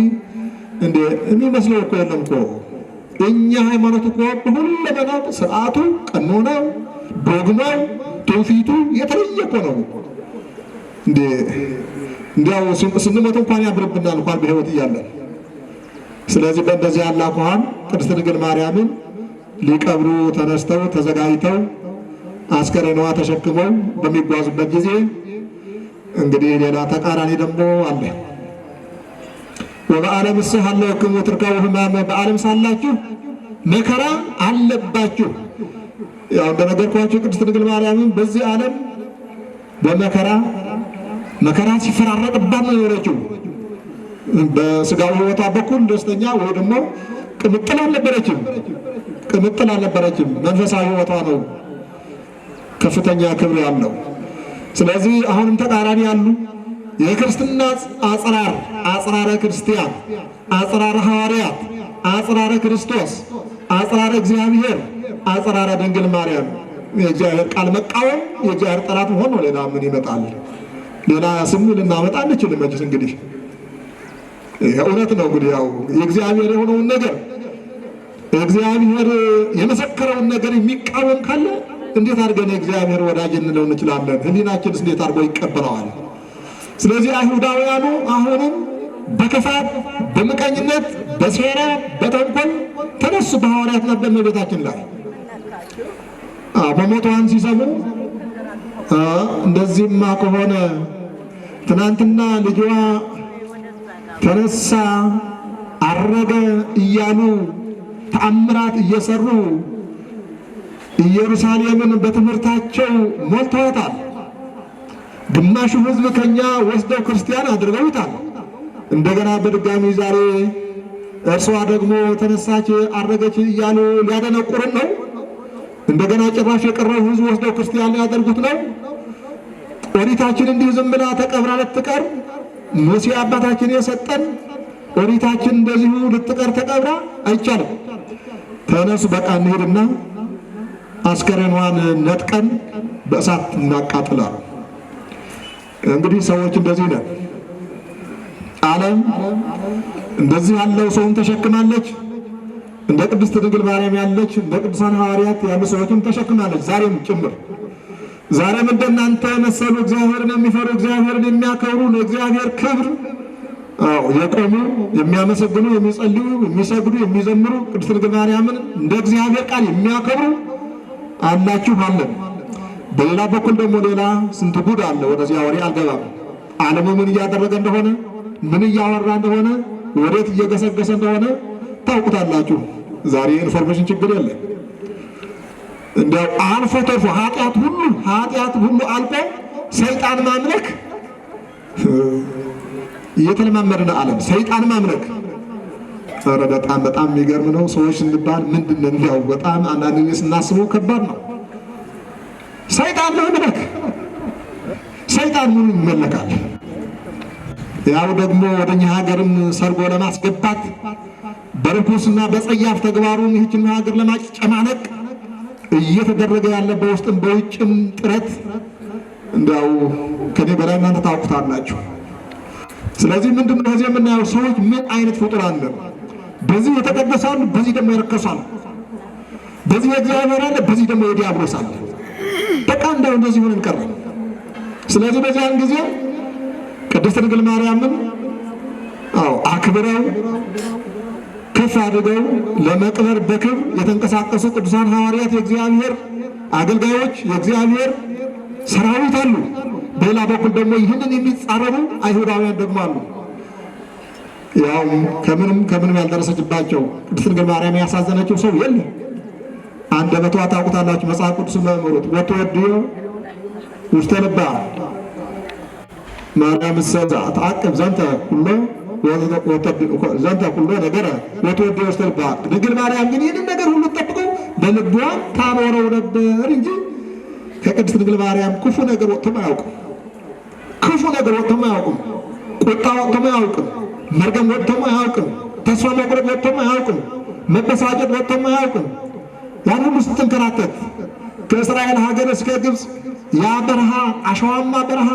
እንደ የሚመስለው እኮ የለም እኮ። የእኛ ሃይማኖት እኮ በሁለመናው ስርዓቱ፣ ቀኖናው፣ ዶግማው፣ ትውፊቱ የተለየ እኮ ነው። እንዲያው ስንሞት እንኳን ያምርብናል እንኳን በሕይወት እያለን። ስለዚህ በእንደዚህ ያለ አኳኋን ቅድስት ድንግል ማርያምን ሊቀብሩ ተነስተው ተዘጋጅተው አስከሬኗ ተሸክመው በሚጓዙበት ጊዜ እንግዲህ ሌላ ተቃራኒ ደግሞ አለ። ወበዓለም እስህ ሀለወክሙ ትርከቡ ሕማመ፣ በዓለም ሳላችሁ መከራ አለባችሁ። ያው እንደነገርኳችሁ ቅድስት ድንግል ማርያምን በዚህ ዓለም በመከራ ሲፈራረቅባት ነው የኖረችው። በስጋዊ ሕይወቷ በኩል ደስተኛ ወይ ደግሞ ቅምጥል አልነበረችም። መንፈሳዊ ሕይወቷ ነው ከፍተኛ ክብር ያለው። ስለዚህ አሁንም ተቃራኒ ያሉ የክርስትና አጽራረ ክርስቲያን፣ አጽራረ ሐዋርያት፣ አጽራረ ክርስቶስ፣ አጽራረ እግዚአብሔር፣ አጽራረ ድንግል ማርያም የእግዚአብሔር ቃል መቃወም የእግዚአብሔር ጠላት መሆን ነው። ሌላ ምን ይመጣል? ሌላ ስም ልናመጣ አንችልም። መቼስ እንግዲህ እውነት ነው። እንግዲህ ያው የእግዚአብሔር የሆነውን ነገር እግዚአብሔር የመሰከረውን ነገር የሚቃወም ካለ እንዴት አድርገን የእግዚአብሔር ወዳጅ እንለው እንችላለን? ሕሊናችንስ እንዴት አድርጎ ይቀበለዋል? ስለዚህ አይሁዳውያኑ አሁንም በክፋት በምቀኝነት በሴራ በተንኮል ተነሱ በሐዋርያትና በእመቤታችን ላይ በሞቷን ሲሰሙ እንደዚህማ ከሆነ ትናንትና ልጇ ተነሳ አረገ እያሉ ተአምራት እየሰሩ ኢየሩሳሌምን በትምህርታቸው ሞልተዋታል። ግማሹ ሕዝብ ከኛ ወስደው ክርስቲያን አድርገውታል። እንደገና በድጋሚ ዛሬ እርሷ ደግሞ ተነሳች አረገች እያሉ ሊያደነቁርን ነው። እንደገና ጭራሽ የቀረው ሕዝብ ወስደው ክርስቲያን ሊያደርጉት ነው። ኦሪታችን እንዲሁ ዝም ብላ ተቀብራ ልትቀር ሙሴ አባታችን የሰጠን ኦሪታችን እንደዚሁ ልትቀር ተቀብራ አይቻልም። ተነሱ በቃ እንሄድና አስከሬኗን ነጥቀን በእሳት እናቃጥላል። እንግዲህ ሰዎች እንደዚህ ነን። ዓለም እንደዚህ ያለው ሰውን ተሸክማለች። እንደ ቅድስት ድንግል ማርያም ያለች እንደ ቅዱሳን ሐዋርያት ያሉ ሰዎችን ተሸክማለች። ዛሬም ጭምር ዛሬም እንደናንተ መሰሉ እግዚአብሔርን የሚፈሩ እግዚአብሔርን የሚያከብሩ ለእግዚአብሔር ክብር የቆሙ የሚያመሰግኑ፣ የሚጸልዩ፣ የሚሰግዱ፣ የሚዘምሩ ቅድስት ድንግል ማርያምን እንደ እግዚአብሔር ቃል የሚያከብሩ አላችሁ አለን። በሌላ በኩል ደግሞ ሌላ ስንት ጉድ አለ። ወደዚያ ወሬ አልገባም። ዓለሙ ምን እያደረገ እንደሆነ ምን እያወራ እንደሆነ ወዴት እየገሰገሰ እንደሆነ ታውቁታላችሁ። ዛሬ ኢንፎርሜሽን ችግር የለም። እንዲያው አልፎ ተርፎ ኃጢአት ሁሉ አልፎ ሰይጣን ማምለክ እየተለማመድን ዓለም ሰይጣን ማምለክ። ኧረ በጣም የሚገርም ነው። ሰዎች ስንባል ምንድን ነው እንዲያው በጣም አንዳንድ ጊዜ ስናስበው ከባድ ነው። ሰይጣን ማምለክ ሰይጣን ምን ይመለካል? ያው ደግሞ ወደኛ ሀገርም ሰርጎ ለማስገባት በርኩስና በጸያፍ ተግባሩን ይህችን ሀገር ለማጨማነቅ እየተደረገ ያለ በውስጥም በውጭም ጥረት እንዲያው ከኔ በላይ እናንተ ታውቁታላችሁ። ስለዚህ ምንድን ነው እዚህ የምናየው ሰዎች ምን አይነት ፍጡራን ነው? በዚህ የተቀደሳሉ፣ በዚህ ደግሞ ይረከሳሉ። በዚህ የእግዚአብሔር አለ፣ በዚህ ደግሞ የዲያብሎስ አለ። በቃ እንደዚህ ሆነን ቀረን። ስለዚህ በዚያን ጊዜ ቅድስት ድንግል ማርያምን አክብረው ከፍ አድርገው ለመቅበር በክብር የተንቀሳቀሱ ቅዱሳን ሐዋርያት የእግዚአብሔር አገልጋዮች የእግዚአብሔር ሰራዊት አሉ። በሌላ በኩል ደግሞ ይህንን የሚጻረሩ አይሁዳውያን ደግሞ አሉ። ያው ከምንም ያልደረሰችባቸው ቅድስት ድንግል ማርያም ያሳዘነችው ሰው የለም። አንደበቷ ታውቁታላችሁ። መጽሐፍ ቅዱስን መርምሩት። ወትወድዮ ውስተ ልባ ማርያም ሰዛ ተአቅብ ዘንተ ሁሉ ዘንተ ሁሉ ነገር ወትወድዮ ውስተ ልባ። ድንግል ማርያም ግን ይህንን ነገር ሁሉ ጠብቀው በልቧ ታኖረው ነበር እንጂ ከቅድስት ድንግል ማርያም ክፉ ነገር ወጥቶም አያውቅም። ክፉ ነገር ወጥቶም አያውቅም። ቁጣ ወጥቶም አያውቅም። መርገም ወጥቶም አያውቅም። ተስፋ መቁረጥ ወጥቶም አያውቅም። መበሳጨት ወጥቶም አያውቅም። ያን ሁሉ ስትንከራተት ከእስራኤል ሀገር እስከ ግብፅ ያ በረሃ አሸዋማ በረሃ።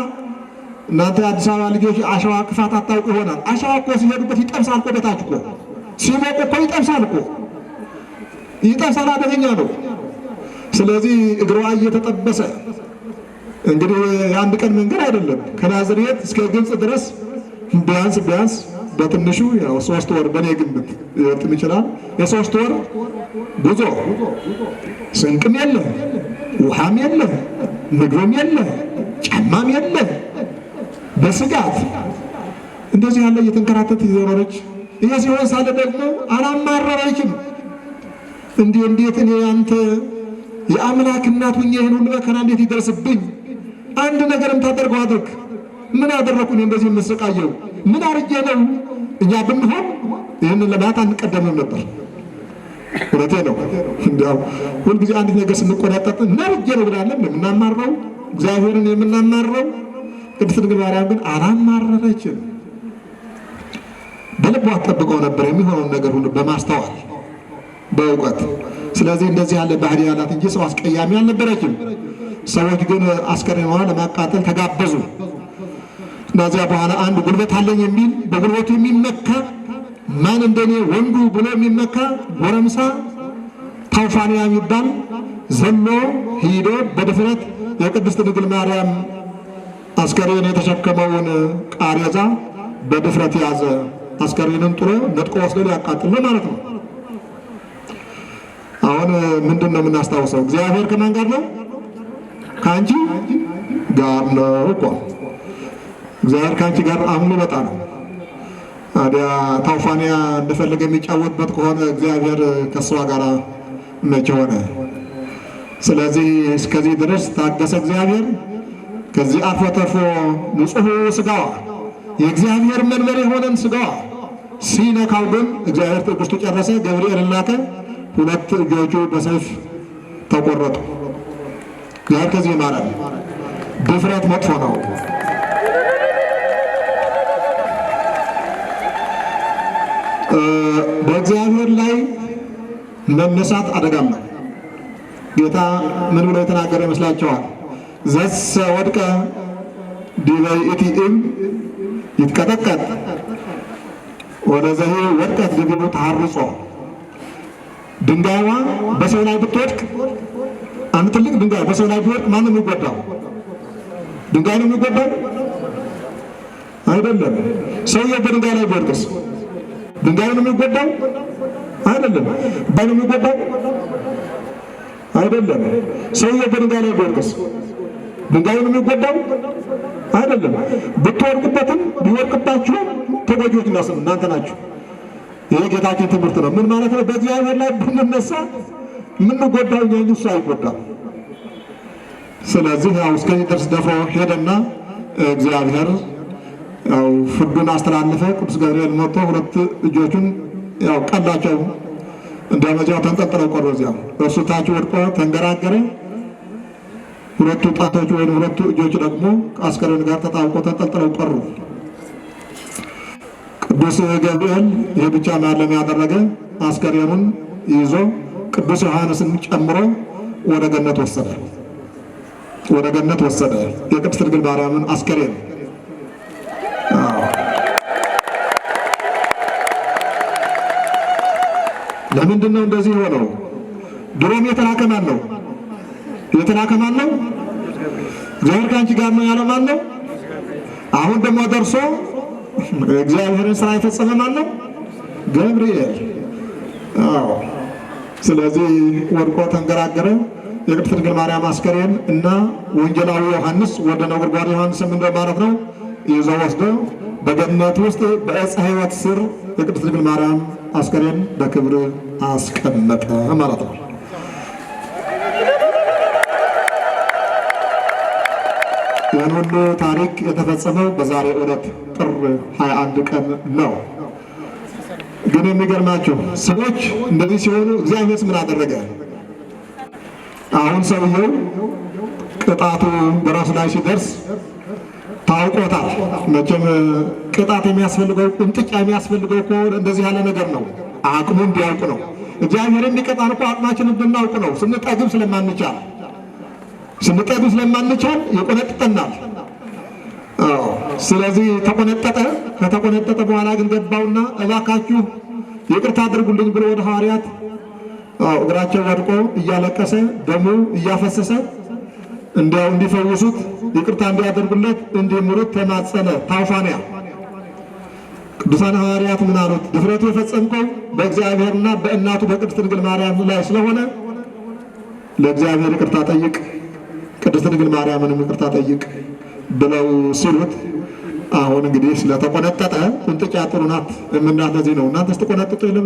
እናንተ አዲስ አበባ ልጆች አሸዋ ክፋት አታውቁ ይሆናል። አሸዋ እኮ ሲሄዱበት ይጠብሳል እኮ በታች እኮ ሲሞቅ እኮ ይጠብሳል እኮ ይጠብሳል። አደገኛ ነው። ስለዚህ እግሯ እየተጠበሰ እንግዲህ የአንድ ቀን መንገድ አይደለም። ከናዝሬት እስከ ግብፅ ድረስ ቢያንስ በትንሹ ያው 3 ወር በኔ ግምት ይወጥም ይችላል። የ3 ወር ጉዞ ስንቅም የለ፣ ውሃም የለ፣ ምግብም የለ፣ ጫማም የለ፣ በስጋት እንደዚህ ያለ እየተንከራተት ይዞረች። ይሄ ሲሆን ሳለ ደግሞ አላማረረችም። እንዴት እኔ አንተ የአምላክ እናት ሁኜ ይህን ሁሉ መከራ እንዴት ይደርስብኝ? አንድ ነገርም ታደርገው አድርግ። ምን አደረኩ እኔ እንደዚህ የምሰቃየው? ምን አርጌ ነው? እኛ ብንሆን ይህንን ለማለት አንቀደምም ነበር። እውነቴ ነው። እንዲያው ሁልጊዜ አንድ ነገር ስንቆጣጠጥ እናርጌ ነው ብላለን የምናማረው እግዚአብሔርን የምናማረው። ቅድስት ድንግል ማርያም ግን አላማረረችም። በልቧ አትጠብቀው ነበር የሚሆነውን ነገር ሁሉ በማስተዋል በእውቀት። ስለዚህ እንደዚህ ያለ ባህሪ ያላት እንጂ ሰው አስቀያሚ አልነበረችም። ሰዎች ግን አስከሬኗን ለማቃጠል ተጋበዙ። ከዚያ በኋላ አንድ ጉልበት አለኝ የሚል በጉልበቱ የሚመካ ማን እንደኔ ወንዱ ብሎ የሚመካ ጎረምሳ ታውፋንያ የሚባል ዘሎ ሂዶ በድፍረት የቅድስት ድንግል ማርያም አስከሬን የተሸከመውን ቃሬዛ በድፍረት ያዘ። አስከሬንን ጥሎ ነጥቆ ወስዶ ሊያቃጥል ነው ማለት ነው። አሁን ምንድን ነው የምናስታውሰው? እግዚአብሔር ከማን ጋር ነው? ከአንቺ ጋር ነው እኮ። እግዚአብሔር ከአንቺ ጋር አምኖ መጣ ነው። ታዲያ ታውፋንያ እንደፈለገ የሚጫወትበት ከሆነ እግዚአብሔር ከእሷ ጋር መቼ ሆነ? ስለዚህ እስከዚህ ድረስ ታገሰ እግዚአብሔር። ከዚህ አልፎ ተርፎ ንጹሕ ሥጋዋ የእግዚአብሔር መንበር የሆነን ሥጋዋ ሲነካው ግን እግዚአብሔር ትዕግስቱ ጨረሰ። ገብርኤል ላከ። 2 እጆቹ በሰይፍ ተቆረጡ። እግዚአብሔር ከዚህ ይማራል። ድፍረት መጥፎ ነው። በእግዚአብሔር ላይ መነሳት አደጋም ነው። ጌታ ምን ብሎ የተናገረ ይመስላችኋል? ዘሰ ወድቀ ዲበ ይእቲ እም ይትቀጠቀጥ ወለዘሂ ወድቀት ዲበ ተሐርጾ። ድንጋይዋ በሰው ላይ ብትወድቅ፣ አንድ ትልቅ ድንጋይ በሰው ላይ ቢወድቅ ማን ነው የሚጎዳው? ድንጋይ ነው የሚጎዳው? አይደለም። ሰውየው በድንጋይ ላይ ቢወድቅስ ድንጋይ ነው የሚጎዳው? አይደለም። ባይ ነው የሚጎዳው? አይደለም። ሰውየው በድንጋይ ላይ ቢወድቅስ ድንጋይ ነው የሚጎዳው? አይደለም። ብትወድቁበትም ቢወድቅባችሁም ተጎጂዎች እናንተ ናችሁ። ይሄ ጌታችን ትምህርት ነው። ምን ማለት ነው? በእግዚአብሔር ላይ ብንነሳ የምንጎዳው እኛ እንጂ እሱ አይጎዳም። ስለዚህ ያው እስከዚህ ድረስ ደፍሮ ሄደና እግዚአብሔር ያው ፍርዱን አስተላለፈ። ቅዱስ ገብርኤል መጥቶ 2 እጆቹን ያው ቀላቸው። እንደመጃው ተንጠልጥለው ቀሩ። እዚያው እርሱ ታች ወድቆ ተንገራገረ። 2 ጣቶቹ ወይም 2 እጆቹ ደግሞ ከአስከሬኑ ጋር ተጣብቆ ተንጠልጥለው ቀሩ። ቅዱስ ገብርኤል ይህ ብቻ ማለም ያደረገ አስከሬኑን ይዞ ቅዱስ ዮሐንስን ጨምሮ ወደ ገነት ወሰደ። ወደ ገነት ወሰደ የቅድስት ድንግል ማርያምን አስከሬን። ለምንድን ነው እንደዚህ ሆነው? ድሮም የተላከ ማን ነው? የተላከ ማን ነው? እግዚአብሔር ከአንቺ ጋር ነው ያለ ማን ነው? አሁን ደግሞ ደርሶ እግዚአብሔርን ስራ የፈጸመ ማን ነው? ገብርኤል። አዎ። ስለዚህ ወድቆ ተንገራገረ። የቅድስት ድንግል ማርያም አስከሬን እና ወንጌላዊ ዮሐንስ ወደ ነጎድጓድ ዮሐንስ ምን ማለት ነው ይዘው ወስደው በገነት ውስጥ በዕፀ ሕይወት ስር የቅድስት ድንግል ማርያም አስከሬን በክብር አስቀመጠ ማለት ነው። ይህን ሁሉ ታሪክ የተፈጸመው በዛሬው ዕለት ጥር 21 ቀን ነው። ግን የሚገርማቸው ሰዎች እንደዚህ ሲሆኑ እግዚአብሔር ምን አደረገ? አሁን ሰውየው ቅጣቱ በራሱ ላይ ሲደርስ ታውቆታል። መቼም ቅጣት የሚያስፈልገው ቁንጥጫ የሚያስፈልገው እኮ እንደዚህ ያለ ነገር ነው። አቅሙ እንዲያውቅ ነው። እግዚአብሔር የሚቀጣን እኮ አቅማችንን እንድናውቅ ነው። ስንጠግብ ስለማንቻል ይቆነጥጠናል። ስለዚህ ተቆነጠጠ። ከተቆነጠጠ በኋላ ግን ገባውና እባካችሁ ይቅርታ አድርጉልኝ ብሎ ወደ ሐዋርያት እግራቸው ወድቆ እያለቀሰ ደሙ እያፈሰሰ እንዲያው እንዲፈውሱት ይቅርታ እንዲያደርጉለት እንዲምሩት ተማጸነ። ታውፋንያ ቅዱሳን ሐዋርያት ምን አሉት? ድፍረቱ የፈጸምከው በእግዚአብሔርና በእናቱ በቅድስት ድንግል ማርያም ላይ ስለሆነ ለእግዚአብሔር ይቅርታ ጠይቅ፣ ቅድስት ድንግል ማርያምንም ይቅርታ ጠይቅ ብለው ሲሉት አሁን እንግዲህ ስለተቆነጠጠ ቁንጥጫ ጥሩ ናት የምናት ለዚህ ነው። እናንተ ስትቆነጥጡ የለም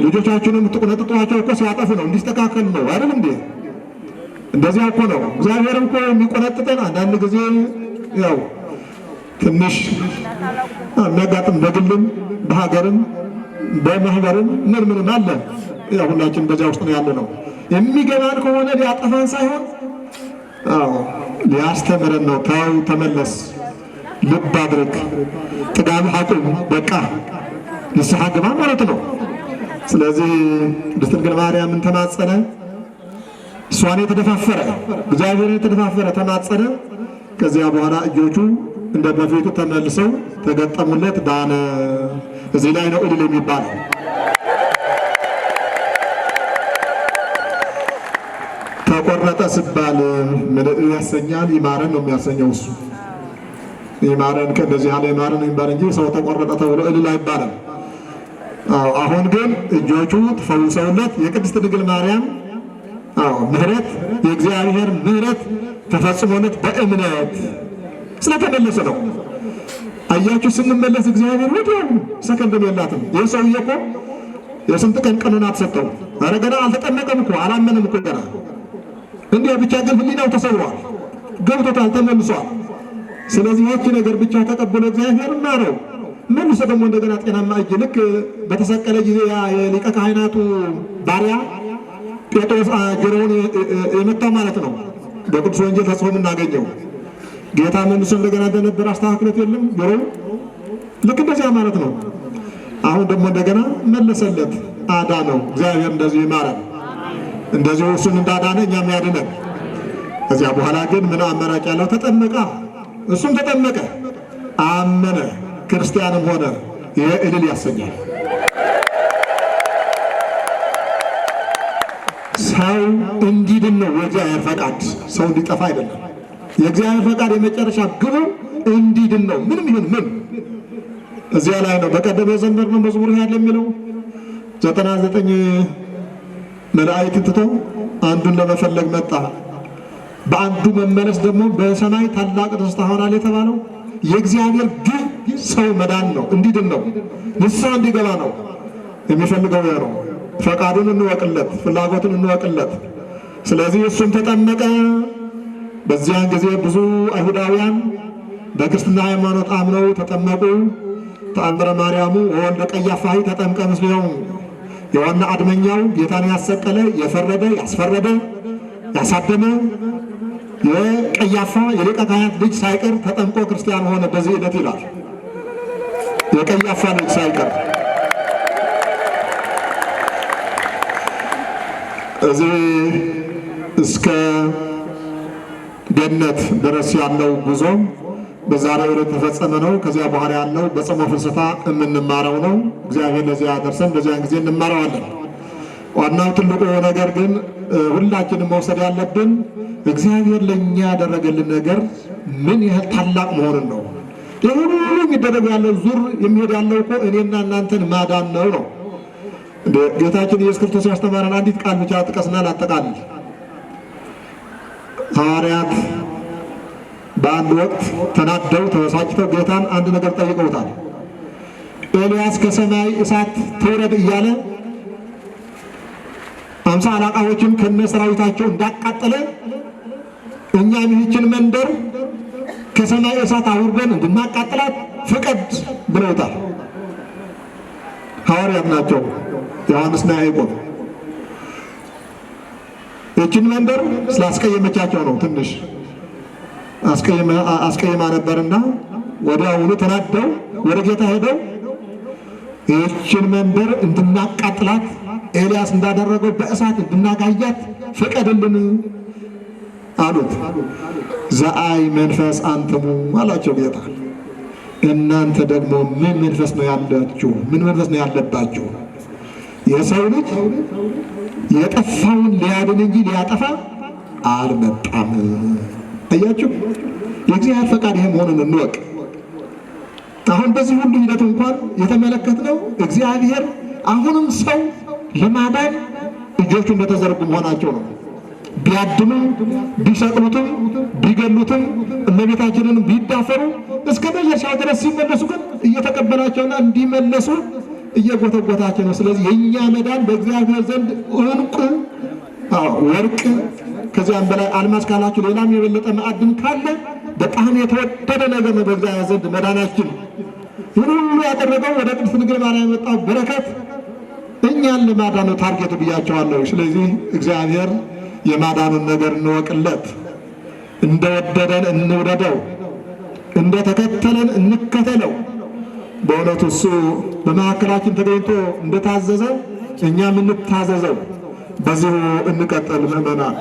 ልጆቻችሁን የምትቆነጥጧቸው እኮ ሲያጠፉ ነው፣ እንዲስተካከል ነው አይደል እንዴ? እንደዚያ እኮ ነው። እግዚአብሔር እኮ የሚቆነጥጠን አንዳንድ ጊዜ ያው ትንሽ የሚያጋጥም በግልም በሀገርም በማህበርም ምንም አለ። ያው ሁላችን በዚያ ውስጥ ነው ያለ ነው። የሚገባን ከሆነ ሊያጠፋን ሳይሆን ሊያስተምረን ነው። ተው፣ ተመለስ፣ ልብ አድርግ፣ ጥጋብህ አቁም፣ በቃ ንስሐ ግባ ማለት ነው። ስለዚህ ቅድስት ድንግል ማርያምን ተማጸነ። እሷን የተደፋፈረ እግዚአብሔርን የተደፋፈረ ተማጸነ። ከዚያ በኋላ እጆቹ እንደ በፊቱ ተመልሰው ተገጠሙለት፣ ዳነ። እዚህ ላይ ነው እልል የሚባለው። ተቆረጠ ሲባል ምን ያሰኛል? ይማረን ነው የሚያሰኘው እሱ። ይማረን ከእንደዚህ ያለ ይማረን የሚባል እንጂ ሰው ተቆረጠ ተብሎ እልል አይባልም። አሁን ግን እጆቹ ተፈውሰውለት የቅድስት ድንግል ማርያም ምሕረት የእግዚአብሔር ምሕረት ተፈጽሞለት በእምነት ስለተመለሰ ነው። አያችሁ ስንመለስ እግዚአብሔር ወዲያው ሰከንድም የላትም። ይህ ሰውዬ እኮ የስንት ቀን ቀኑን አትሰጠው። ኧረ ገና አልተጠመቀም እኮ አላመንም እኮ ገና እንዲያ ብቻ ግን ሕሊናው ተሰውሯል፣ ገብቶታል፣ ተመልሷል። ስለዚህ ይህች ነገር ብቻ ተቀብሎ እግዚአብሔር ማረው። መልሶ ደግሞ እንደገና ጤናማ እጅ ልክ በተሰቀለ ጊዜ የሊቀ ካህናቱ ባሪያ ጴጥሮስ ጆሮውን የመታው ማለት ነው። በቅዱስ ወንጌል ተጽፎ የምናገኘው ጌታ መልሶ እንደገና እንደነበር አስተካክሎት የለም ጆሮው ልክ እንደዚያ ማለት ነው። አሁን ደግሞ እንደገና መለሰለት፣ አዳነው። እግዚአብሔር እንደዚሁ ይማረን፣ እንደዚሁ እሱን እንዳዳነ እኛም ያድነን። ከዚያ በኋላ ግን ምን አማራጭ ያለው? ተጠመቀ። እሱም ተጠመቀ፣ አመነ፣ ክርስቲያንም ሆነ። ይሄ እልል ያሰኛል። ሰው እንዲድን ነው የእግዚአብሔር ፈቃድ፣ ሰው እንዲጠፋ አይደለም። የእግዚአብሔር ፈቃድ የመጨረሻ ግቡ እንዲድን ነው። ምንም ይሁን ምን እዚያ ላይ ነው። በቀደም የዘመርነው መዝሙር ያለ የሚለው 99 መላእክት ትቶ አንዱን ለመፈለግ መጣ። በአንዱ መመለስ ደግሞ በሰማይ ታላቅ ደስታ ሆናል የተባለው የእግዚአብሔር ግብ ሰው መዳን ነው፣ እንዲድን ነው፣ ንስሐ እንዲገባ ነው የሚፈልገው ነው። ፈቃዱን እንወቅለት፣ ፍላጎቱን እንወቅለት። ስለዚህ እሱም ተጠመቀ። በዚያን ጊዜ ብዙ አይሁዳውያን በክርስትና ሃይማኖት አምነው ተጠመቁ። ተአምረ ማርያሙ ወወልደ ቀያፋሂ ተጠምቀ ምስሌሆሙ። የዋና አድመኛው ጌታን ያሰቀለ የፈረደ ያስፈረደ ያሳደመ የቀያፋ የሊቀ ካህናት ልጅ ሳይቀር ተጠምቆ ክርስቲያን ሆነ በዚህ ዕለት ይላል። የቀያፋ ልጅ ሳይቀር እዚህ እስከ ገነት ድረስ ያለው ጉዞ በዛሬው ዕለት ተፈጸመ ነው። ከዚያ በኋላ ያለው በጾመ ፍልሰታ የምንማረው ነው። እግዚአብሔር ለዚያ ያደርሰን፣ በዚያን ጊዜ እንማረዋለን። ዋናው ትልቁ ነገር ግን ሁላችንም መውሰድ ያለብን እግዚአብሔር ለእኛ ያደረገልን ነገር ምን ያህል ታላቅ መሆኑን ነው። ይህ ሁሉ የሚደረግ ያለው ዙር የሚሄድ ያለው እኮ እኔና እናንተን ማዳን ነው ነው። ጌታችን ኢየሱስ ክርስቶስ ያስተማረን አንዲት ቃል ብቻ ጥቀስና ላጠቃልል። ሐዋርያት በአንድ ወቅት ተናደው ተበሳጭተው ጌታን አንድ ነገር ጠይቀውታል። ኤልያስ ከሰማይ እሳት ትውረድ እያለ 50 አለቃዎችን ከነ ሰራዊታቸው እንዳቃጠለ እኛም ይህችን መንደር ከሰማይ እሳት አውርደን እንድናቃጥላት ፍቀድ ብለውታል። ሐዋርያት ናቸው ዮሐንስና ያዕቆብ። ይህችን መንደር ስላስቀየመቻቸው ነው። ትንሽ አስቀይማ ነበርና ወዲያውኑ ተናደው ወደ ጌታ ሄደው ይህችን መንደር እንድናቃጥላት ኤልያስ እንዳደረገው በእሳት እንድናጋያት ፍቀድልን አሉት። ዘአይ መንፈስ አንትሙ አላቸው ጌታ። እናንተ ደግሞ ምን መንፈስ ነው ያላችሁ? ምን መንፈስ ነው ያለባችሁ? የሰው ልጅ የጠፋውን ሊያድን እንጂ ሊያጠፋ አልመጣም። አያችሁ፣ የእግዚአብሔር ፈቃድ ይሄ መሆኑን እንወቅ። አሁን በዚህ ሁሉ ሂደት እንኳን የተመለከትነው እግዚአብሔር አሁንም ሰው ለማዳን እጆቹ እንደተዘረጉ መሆናቸው ነው። ቢያድኑም ቢሰቅሉትም ቢገሉትም እመቤታችንን ቢዳፈሩ እስከ መጨረሻው ድረስ ሲመለሱ ግን እየተቀበላቸውና እንዲመለሱ እየጎተጎታቸው ነው። ስለዚህ የእኛ መዳን በእግዚአብሔር ዘንድ ዕንቁ ወርቅ፣ ከዚያም በላይ አልማዝ ካላችሁ ሌላም የበለጠ ማዕድን ካለ በጣም የተወደደ ነገር ነው በእግዚአብሔር ዘንድ መዳናችን። ይህን ሁሉ ያደረገው ወደ ቅድስት ድንግል ማርያም የመጣው በረከት እኛን ለማዳን ነው ታርጌቱ ብያቸዋለሁ። ስለዚህ እግዚአብሔር የማዳኑን ነገር እንወቅለት፣ እንደወደደን እንውደደው፣ እንደተከተለን እንከተለው። በእውነቱ እሱ በመካከላችን ተገኝቶ እንደታዘዘው እኛም እንታዘዘው። በዚሁ እንቀጥል ምእመናን።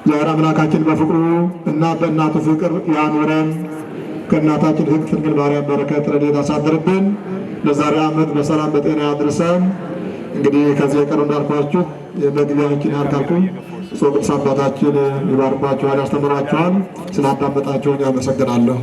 እግዚአብሔር አምላካችን በፍቅሩ እና በእናቱ ፍቅር ያኑረን። ከእናታችን ሕግት ድንግል ማርያም በረከት ረድኤት ያሳድርብን። ለዛሬ ዓመት በሰላም በጤና ያድርሰን። እንግዲህ ከዚህ የቀረው እንዳልኳችሁ የመግቢያችን ያልካልኩኝ ቅዱስ አባታችን ይባርኳችኋል፣ ያስተምራችኋል። ስላዳመጣችሁን ያመሰግናለሁ።